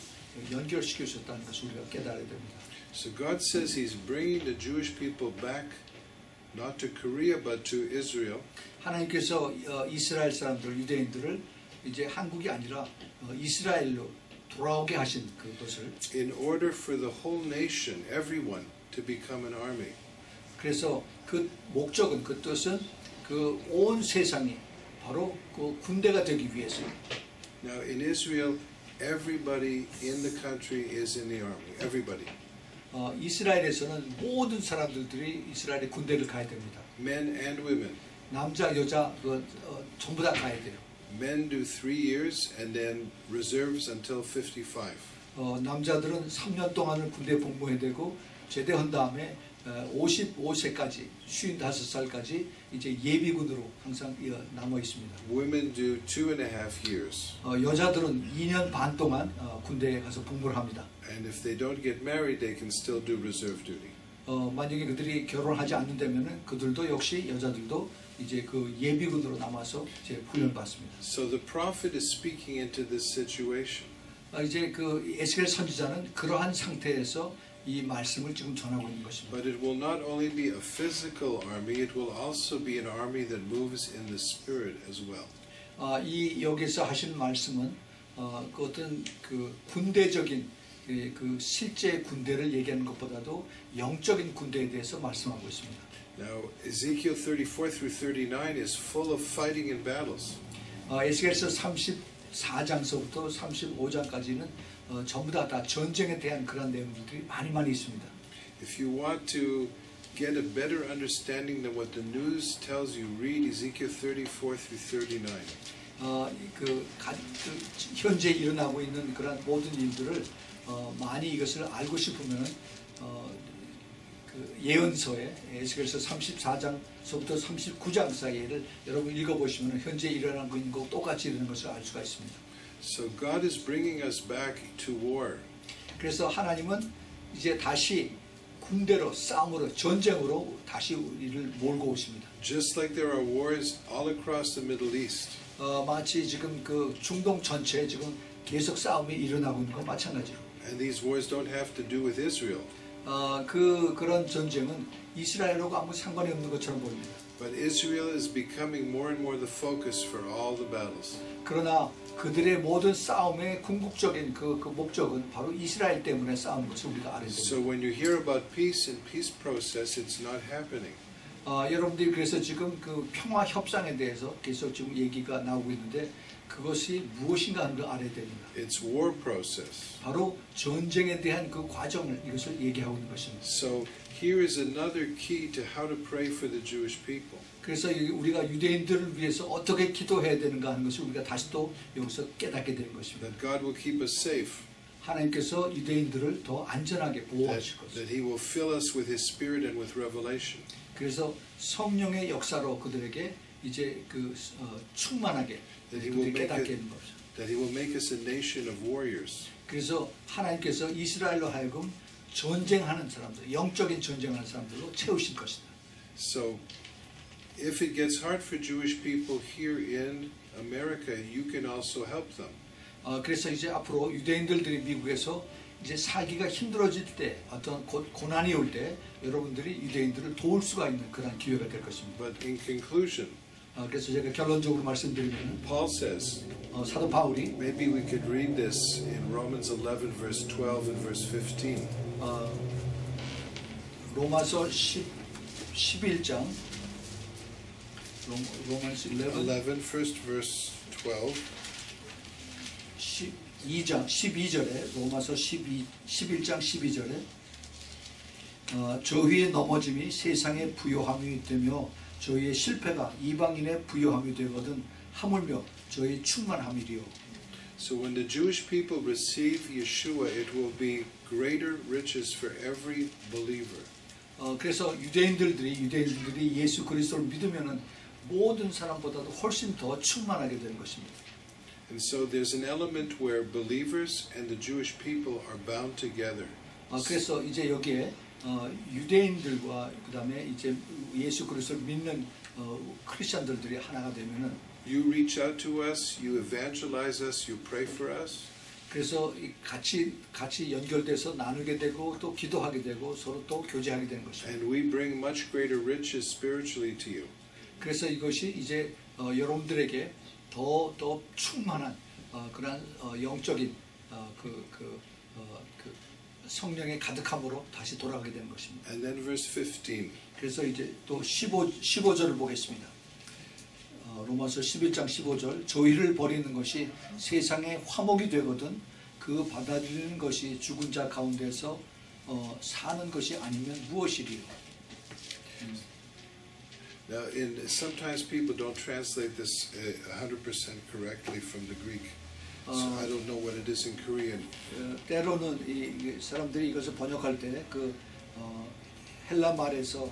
연결시켜 주셨다는 것을 우리가 깨달아야 됩니다. So God says He's bringing the Jewish people back, not to Korea but to Israel. 하나님께서 이스라엘 사람들, 유대인들을 이제 한국이 아니라 이스라엘로 돌아오게 하신 그것을 in order for the whole nation, everyone, to become an army. 그래서 그 목적은 그 뜻은 그 온 세상이 바로 그 군대가 되기 위해서. Now in Israel, everybody in the country is in the army. Everybody. 이스라엘에서는 모든 사람들이 이스라엘의 군대를 가야 됩니다. Men and women. 남자, 여자 전부 다 가야 돼요. Men do 3 years and then reserves until 55. 남자들은 3년 동안을 군대에 복무해야 되고 제대한 다음에 55세까지 55살까지 이제 예비군으로 항상 남아 있습니다. Women do 2.5 years. 여자들은 2년 반 동안 군대에 가서 복무를 합니다. And if they don't get married, they can still do reserve duty. 만약에 그들이 결혼하지 않는다면은 그들도 역시 여자들도 이제 그 예비군으로 남아서 이제 훈련 받습니다. So the prophet is speaking into this situation. 이제 그 에스겔 선지자는 그러한 상태에서 이 말씀을 지금 전하고 있는 것입니다. But it will not only be a physical army, it will also be an army that moves in the spirit as well. 이 여기서 하신 말씀은 그 어떤 그 군대적인 그 실제 군대를 얘기하는 것보다도 영적인 군대에 대해서 말씀하고 있습니다. Now, Ezekiel 34 through 39 is full of fighting and battles. 에스겔서 34장서부터 35장까지는 전부 다 전쟁에 대한 그런 내용들이 많이 있습니다. If you want to get a better understanding than what the news tells you, read Ezekiel 34 through 39. 현재 일어나고 있는 그런 모든 일들을 많이 이것을 알고 싶으면 그 예언서에 에스겔서 34장서부터 39장 사이를 여러분 읽어보시면 현재 일어나고 있는 것 똑같이 일어나는 것을 알 수가 있습니다. So God is bringing us back to war. 그래서 하나님은 이제 다시 군대로 싸움으로 전쟁으로 다시 우리를 몰고 오십니다. Just like there are wars all across the Middle East. 마치 지금 그 중동 전체에 지금 계속 싸움이 일어나고 있는 것 마찬가지로. And these wars don't have to do with Israel. 그런 전쟁은 이스라엘하고 아무 상관이 없는 것처럼 보입니다. But Israel is becoming more and more the focus for all the battles. 그러나 그들의 모든 싸움의 궁극적인 그 목적은 바로 이스라엘 때문에 싸우는 것을 우리가 알아야 됩니다. So when you hear about peace and peace process, it's not happening. 여러분들이 그래서 지금 그 평화 협상에 대해서 계속 지금 얘기가 나오고 있는데 그것이 무엇인가 하는 걸 알아야 됩니다. It's war process. 바로 전쟁에 대한 그 과정을 이것을 얘기하고 있는 것입니다. So here is another key to how to pray for the Jewish people. 그래서 우리가 유대인들을 위해서 어떻게 기도해야 되는가 하는 것을 우리가 다시 또 여기서 깨닫게 되는 것입니다. That God will keep us safe. 하나님께서 유대인들을 더 안전하게 보호하실 것입니다. That He will fill us with His Spirit and with revelation. 그래서 성령의 역사로 그들에게 이제 충만하게 그들이 깨닫게 하는 것입니다. That He will make us a nation of warriors. 그래서 하나님께서 이스라엘로 하여금 전쟁하는 사람들, 영적인 전쟁하는 사람들로 채우실 것이다. So, if it gets hard for Jewish people here in America, you can also help them. 그래서 이제 앞으로 유대인들이 미국에서 이제 살기가 힘들어질 때, 어떤 고난이 올 때 여러분들이 유대인들을 도울 수가 있는 그런 기회가 될 것입니다. But in conclusion, 그래서 제가 결론적으로 말씀드리면 Paul says, 사도 바울이 maybe we could read this in Romans 11, verse 12 and verse 15. 로마서 11장 로마서 11, first verse 12. 12절에 로마서 11장 12절에 저희의 넘어짐이 세상의 부요함이 되며 저희의 실패가 이방인의 부요함이 되거든 하물며 저희 충만함이리요. So when the Jewish people receive Yeshua, it will be greater riches for every believer. 그래서 유대인들이 예수 그리스도를 믿으면은 모든 사람보다도 훨씬 더 충만하게 되는 것입니다. And so there's an element where believers and the Jewish people are bound together. 그래서 이제 여기에 유대인들과 그다음에 이제 예수 그리스도를 믿는 크리스천들이 하나가 되면은 You reach out to us, you evangelize us, you pray for us. 그래서 같이 연결돼서 나누게 되고 또 기도하게 되고 서로 또 교제하게 되는 것입니다. And we bring much greater riches spiritually to you. 그래서 이것이 이제 여러분들에게 더 충만한 그런 영적인 성령의 가득함으로 다시 돌아가게 되는 것입니다. And then verse 15. 그래서 이제 또 15절을 보겠습니다. 로마서 11장 15절 저희를 버리는 것이 세상의 화목이 되거든 그 받아들이는 것이 죽은 자 가운데서 사는 것이 아니면 무엇이리요. Now, sometimes people don't translate this 100% correctly from the Greek. So I don't know what it is in Korean. 때로는 이 사람들이 이것을 번역할 때 그 헬라 말에서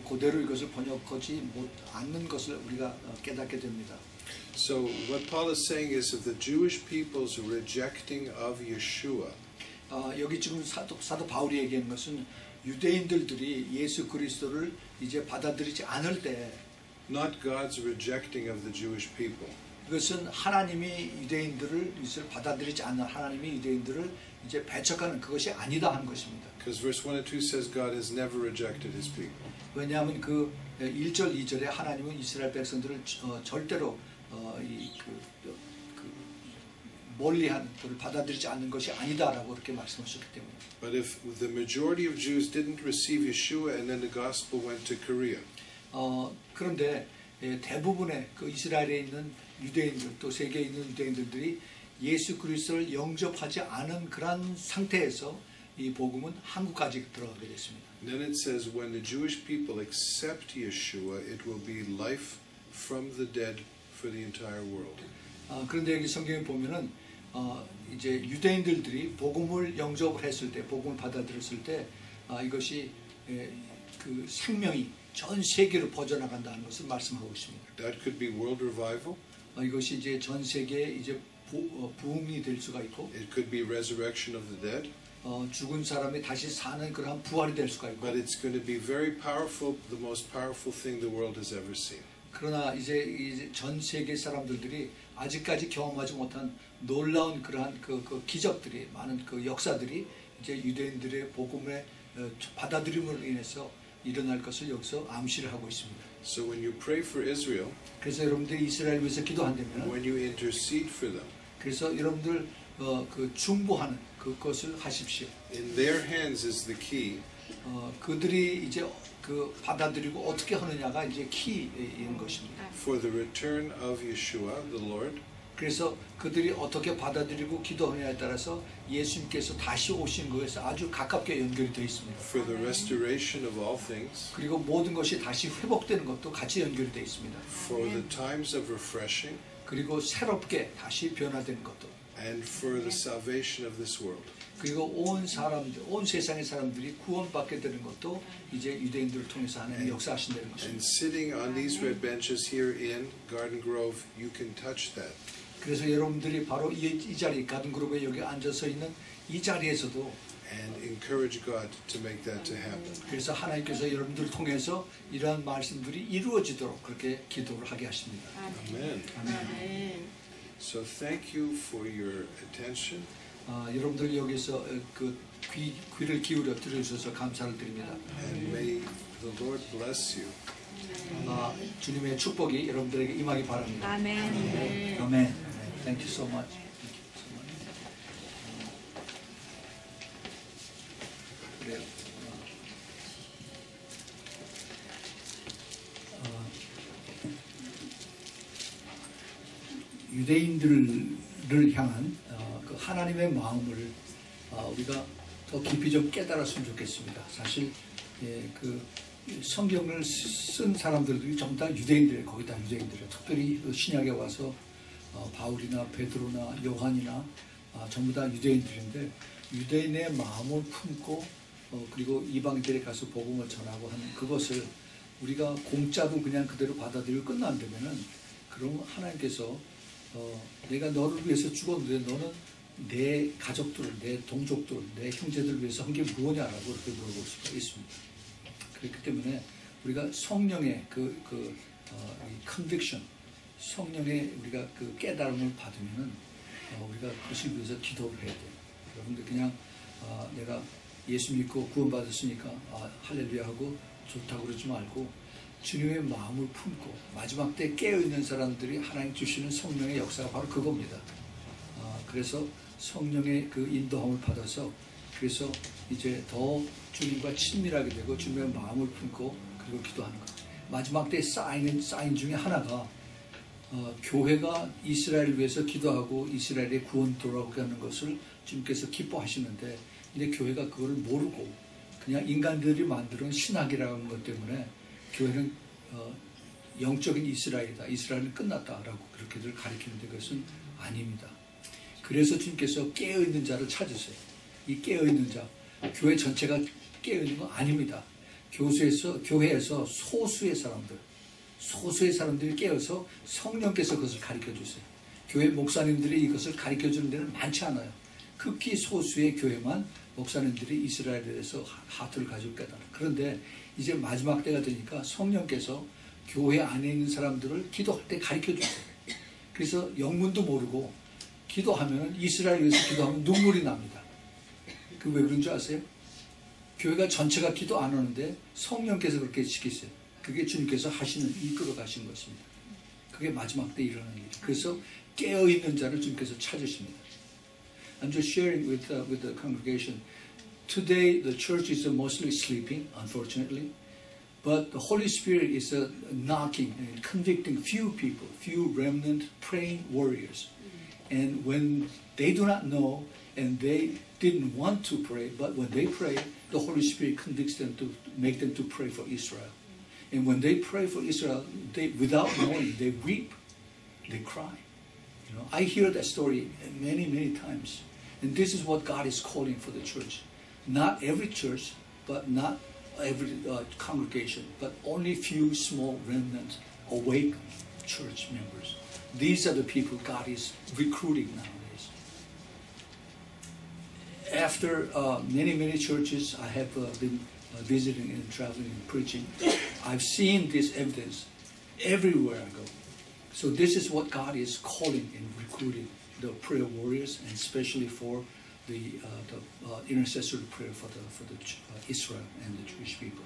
그대로 이것을 번역하지 않는 것을 우리가 깨닫게 됩니다. So what Paul is saying is that the Jewish people's rejecting of Yeshua 여기 지금 사도 바울이 얘기하는 것은 유대인들이 예수 그리스도를 이제 받아들이지 않을 때 not God's rejecting of the Jewish people. 이것은 하나님이 유대인들을 받아들이지 않는 하나님이 유대인들을 이제 배척하는 그것이 아니다 하는 것입니다. Because verse 1 and 2 says God has never rejected his people. 왜냐하면 그 1절 2절에 하나님은 이스라엘 백성들을 절대로 멀리한 그를 받아들이지 않는 것이 아니다라고 그렇게 말씀하셨기 때문에. But if the majority of Jews didn't receive Yeshua and then the gospel went to Korea. 그런데 대부분의 그 이스라엘에 있는 유대인들 또 세계에 있는 유대인들이 예수 그리스도를 영접하지 않은 그런 상태에서 이 복음은 한국까지 들어가게 됐습니다. And then it says when the Jewish people accept Yeshua, it will be life from the dead for the entire world. 그런데 여기 성경에 보면은 이제 유대인들이 복음을 영접을 했을 때, 복음을 받아들였을 때 이것이 그 생명이 전 세계로 퍼져나간다는 것을 말씀하고 있습니다. That could be world revival. 이것이 이제 전 세계에 이제 부흥이 될 수가 있고, It could be resurrection of the dead. 죽은 사람이 다시 사는 그런 부활이 될 수가 있고. But it's going to be very powerful, the most powerful thing the world has ever seen. 그러나 이제 전 세계 사람들이 아직까지 경험하지 못한 놀라운 그러한 그 기적들이 많은 그 역사들이 이제 유대인들의 복음의 받아들임으로 인해서 일어날 것을 여기서 암시를 하고 있습니다. So when you pray for Israel, 그래서 여러분들이 이스라엘 위해서 기도한다면, when you intercede for them, 그래서 여러분들 그 중보하는 그것을 하십시오. in their hands is the key. 그들이 이제 그 받아들이고 어떻게 하느냐가 이제 키인 것입니다. For the return of Yeshua, the Lord. 그래서 그들이 어떻게 받아들이고 기도하느냐에 따라서 예수님께서 다시 오신 것에서 아주 가깝게 연결이 되어 있습니다. For the restoration of all things. 그리고 모든 것이 다시 회복되는 것도 같이 연결이 되어 있습니다. For the times of refreshing. 그리고 새롭게 다시 변화되는 것도. And for the salvation of this world. 그리고 온 세상의 사람들이 구원받게 되는 것도 이제 유대인들을 통해서 하나님이 역사하신다는 것입니다. And sitting on these red benches here in Garden Grove, you can touch that. 그래서 여러분들이 바로 이 자리 가든 그룹에 여기 앉아서 있는 이 자리에서도 and encourage God to make that to happen. 그래서 하나님께서 여러분들을 통해서 이러한 말씀들이 이루어지도록 그렇게 기도를 하게 하십니다. Amen. 아멘. So thank you for your attention. 여러분들 여기서 그 귀를 기울여 들으셔서 감사를 드립니다. And may the Lord bless you. 주님의 축복이 여러분들에게 임하기 바랍니다. 아멘. 아멘. Thank you so much. 그래요. 유대인들을 향한 그 하나님의 마음을 우리가 더 깊이 좀 깨달았으면 좋겠습니다. 사실 그 성경을 쓴 사람들도 전부 다 유대인들이에요. 거의 다 유대인들이에요. 특별히 신약에 와서 바울이나 베드로나 요한이나 전부 다 유대인들인데 유대인의 마음을 품고 그리고 이방인들에 가서 복음을 전하고 하는 그것을 우리가 공짜로 그냥 그대로 받아들이고 끝난다면은 그럼 하나님께서 내가 너를 위해서 죽었는데 너는 내 가족들을, 내 동족들, 내 형제들을 위해서 한 게 무엇이냐라고 그렇게 물어볼 수가 있습니다. 그렇기 때문에 우리가 성령의 conviction, 성령의 우리가 그 깨달음을 받으면은 우리가 그것을 위해서 기도를 해야 돼요. 여러분들 그냥 내가 예수 믿고 구원받았으니까 할렐루야 하고 좋다고 그러지 말고 주님의 마음을 품고 마지막 때 깨어있는 사람들이 하나님 주시는 성령의 역사가 바로 그겁니다. 그래서 성령의 그 인도함을 받아서 그래서 이제 더 주님과 친밀하게 되고 주님의 마음을 품고 그리고 기도하는 것. 마지막 때 쌓인 중에 하나가 교회가 이스라엘을 위해서 기도하고 이스라엘의 구원 돌아오게 하는 것을 주님께서 기뻐하시는데 근데 교회가 그거를 모르고 그냥 인간들이 만드는 신학이라는 것 때문에 교회는 영적인 이스라엘이다. 이스라엘은 끝났다라고 그렇게들 가르치는데 그것은 아닙니다. 그래서 주님께서 깨어있는 자를 찾으세요. 이 깨어있는 자, 교회 전체가 깨어있는 건 아닙니다. 교회에서 소수의 사람들이 깨어서 성령께서 그것을 가르쳐주세요. 교회 목사님들이 이것을 가르쳐주는 데는 많지 않아요. 극히 소수의 교회만 목사님들이 이스라엘에 대해서 하트를 가지고 깨달아요. 그런데 이제 마지막 때가 되니까 성령께서 교회 안에 있는 사람들을 기도할 때 가르쳐주세요. 그래서 영문도 모르고 기도하면 이스라엘을 위해서 기도하면 눈물이 납니다. 그 왜 그런 줄 아세요? 교회가 전체가 기도 안 하는데 성령께서 그렇게 시키세요. 그게 주님께서 이끌어 가신 것입니다. 그게 마지막 때 일어나는 일이에요. 그래서 깨어있는 자를 주님께서 찾으십니다. I'm just sharing with the congregation. Today the church is mostly sleeping, unfortunately. But the Holy Spirit is knocking and convicting few people, few remnant praying warriors. And when they do not know and they didn't want to pray, but when they pray, the Holy Spirit convicts them to make them to pray for Israel. And when they pray for Israel, without knowing, they weep, they cry. You know, I hear that story many, many times. And this is what God is calling for the church. Not every church, but not every congregation, but only few small remnant awake church members. These are the people God is recruiting nowadays. After many churches I have been visiting and traveling and preaching, I've seen this evidence everywhere I go. So this is what God is calling and recruiting the prayer warriors, and especially for the intercessory prayer for Israel and the Jewish people.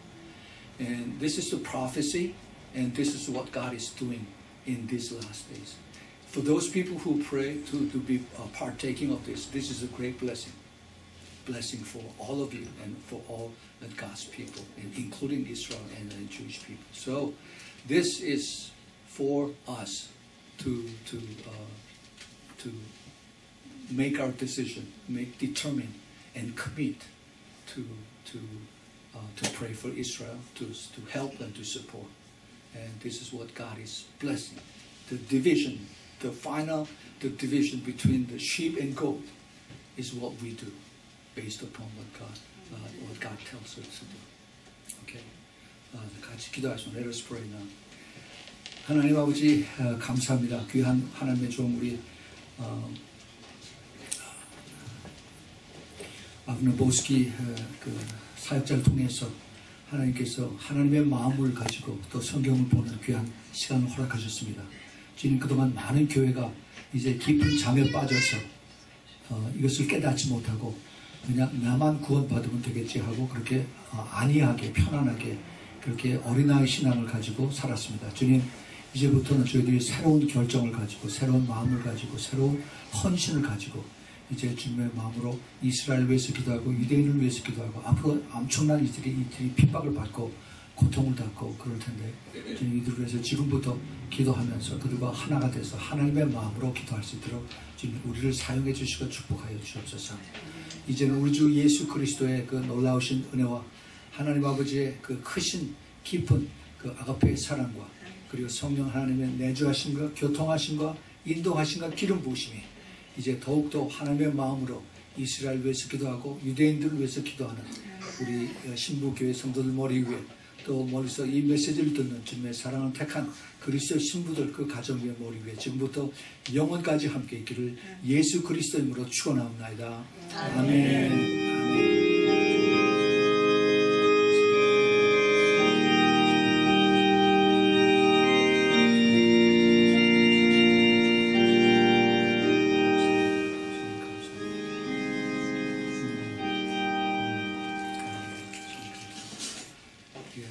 And this is the prophecy, and this is what God is doing in these last days. For those people who pray to be partaking of this is a great blessing. Blessing for all of you and for all God's people, including Israel and the Jewish people. So this is for us to make our decision, determine and commit to pray for Israel, to help and to support. And this is what God is blessing. The division, the division between the sheep and goat is what we do, based upon what God tells us to do. Okay, 같이 기도하시면 let us pray now. 하나님 아버지 감사합니다. 귀한 하나님의 종 우리 아브나보스키 그 사역자를 통해서 하나님께서 하나님의 마음을 가지고 또 성경을 보는 귀한 시간을 허락하셨습니다. 주님, 그동안 많은 교회가 이제 깊은 잠에 빠져서 이것을 깨닫지 못하고 그냥 나만 구원받으면 되겠지 하고 그렇게 안이하게 편안하게 그렇게 어린아이 신앙을 가지고 살았습니다. 주님, 이제부터는 저희들이 새로운 결정을 가지고 새로운 마음을 가지고 새로운 헌신을 가지고 이제 주님의 마음으로 이스라엘을 위해서 기도하고 유대인을 위해서 기도하고 앞으로 엄청난 이들이 핍박을 받고 고통을 받고 그럴 텐데 주님, 이들을 위해서 지금부터 기도하면서 그들과 하나가 돼서 하나님의 마음으로 기도할 수 있도록 주님 우리를 사용해 주시고 축복하여 주옵소서. 이제는 우리 주 예수 그리스도의 그 놀라우신 은혜와 하나님 아버지의 그 크신 깊은 그 아가페의 사랑과 그리고 성령 하나님의 내주하심과 교통하심과 인도하심과 기름 부으심이 이제 더욱더 하나님의 마음으로 이스라엘 위해서 기도하고 유대인들을 위해서 기도하는 우리 신부교회 성도들 머리 위에 또 멀리서 이 메시지를 듣는 주님의 사랑을 택한 그리스도의 신부들 그 가정 위에 머리 위에 지금부터 영원까지 함께 있기를 예수 그리스도 이름으로 축원하옵나이다. 아멘.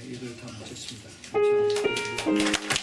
이걸 다 마쳤습니다. 감사합니다.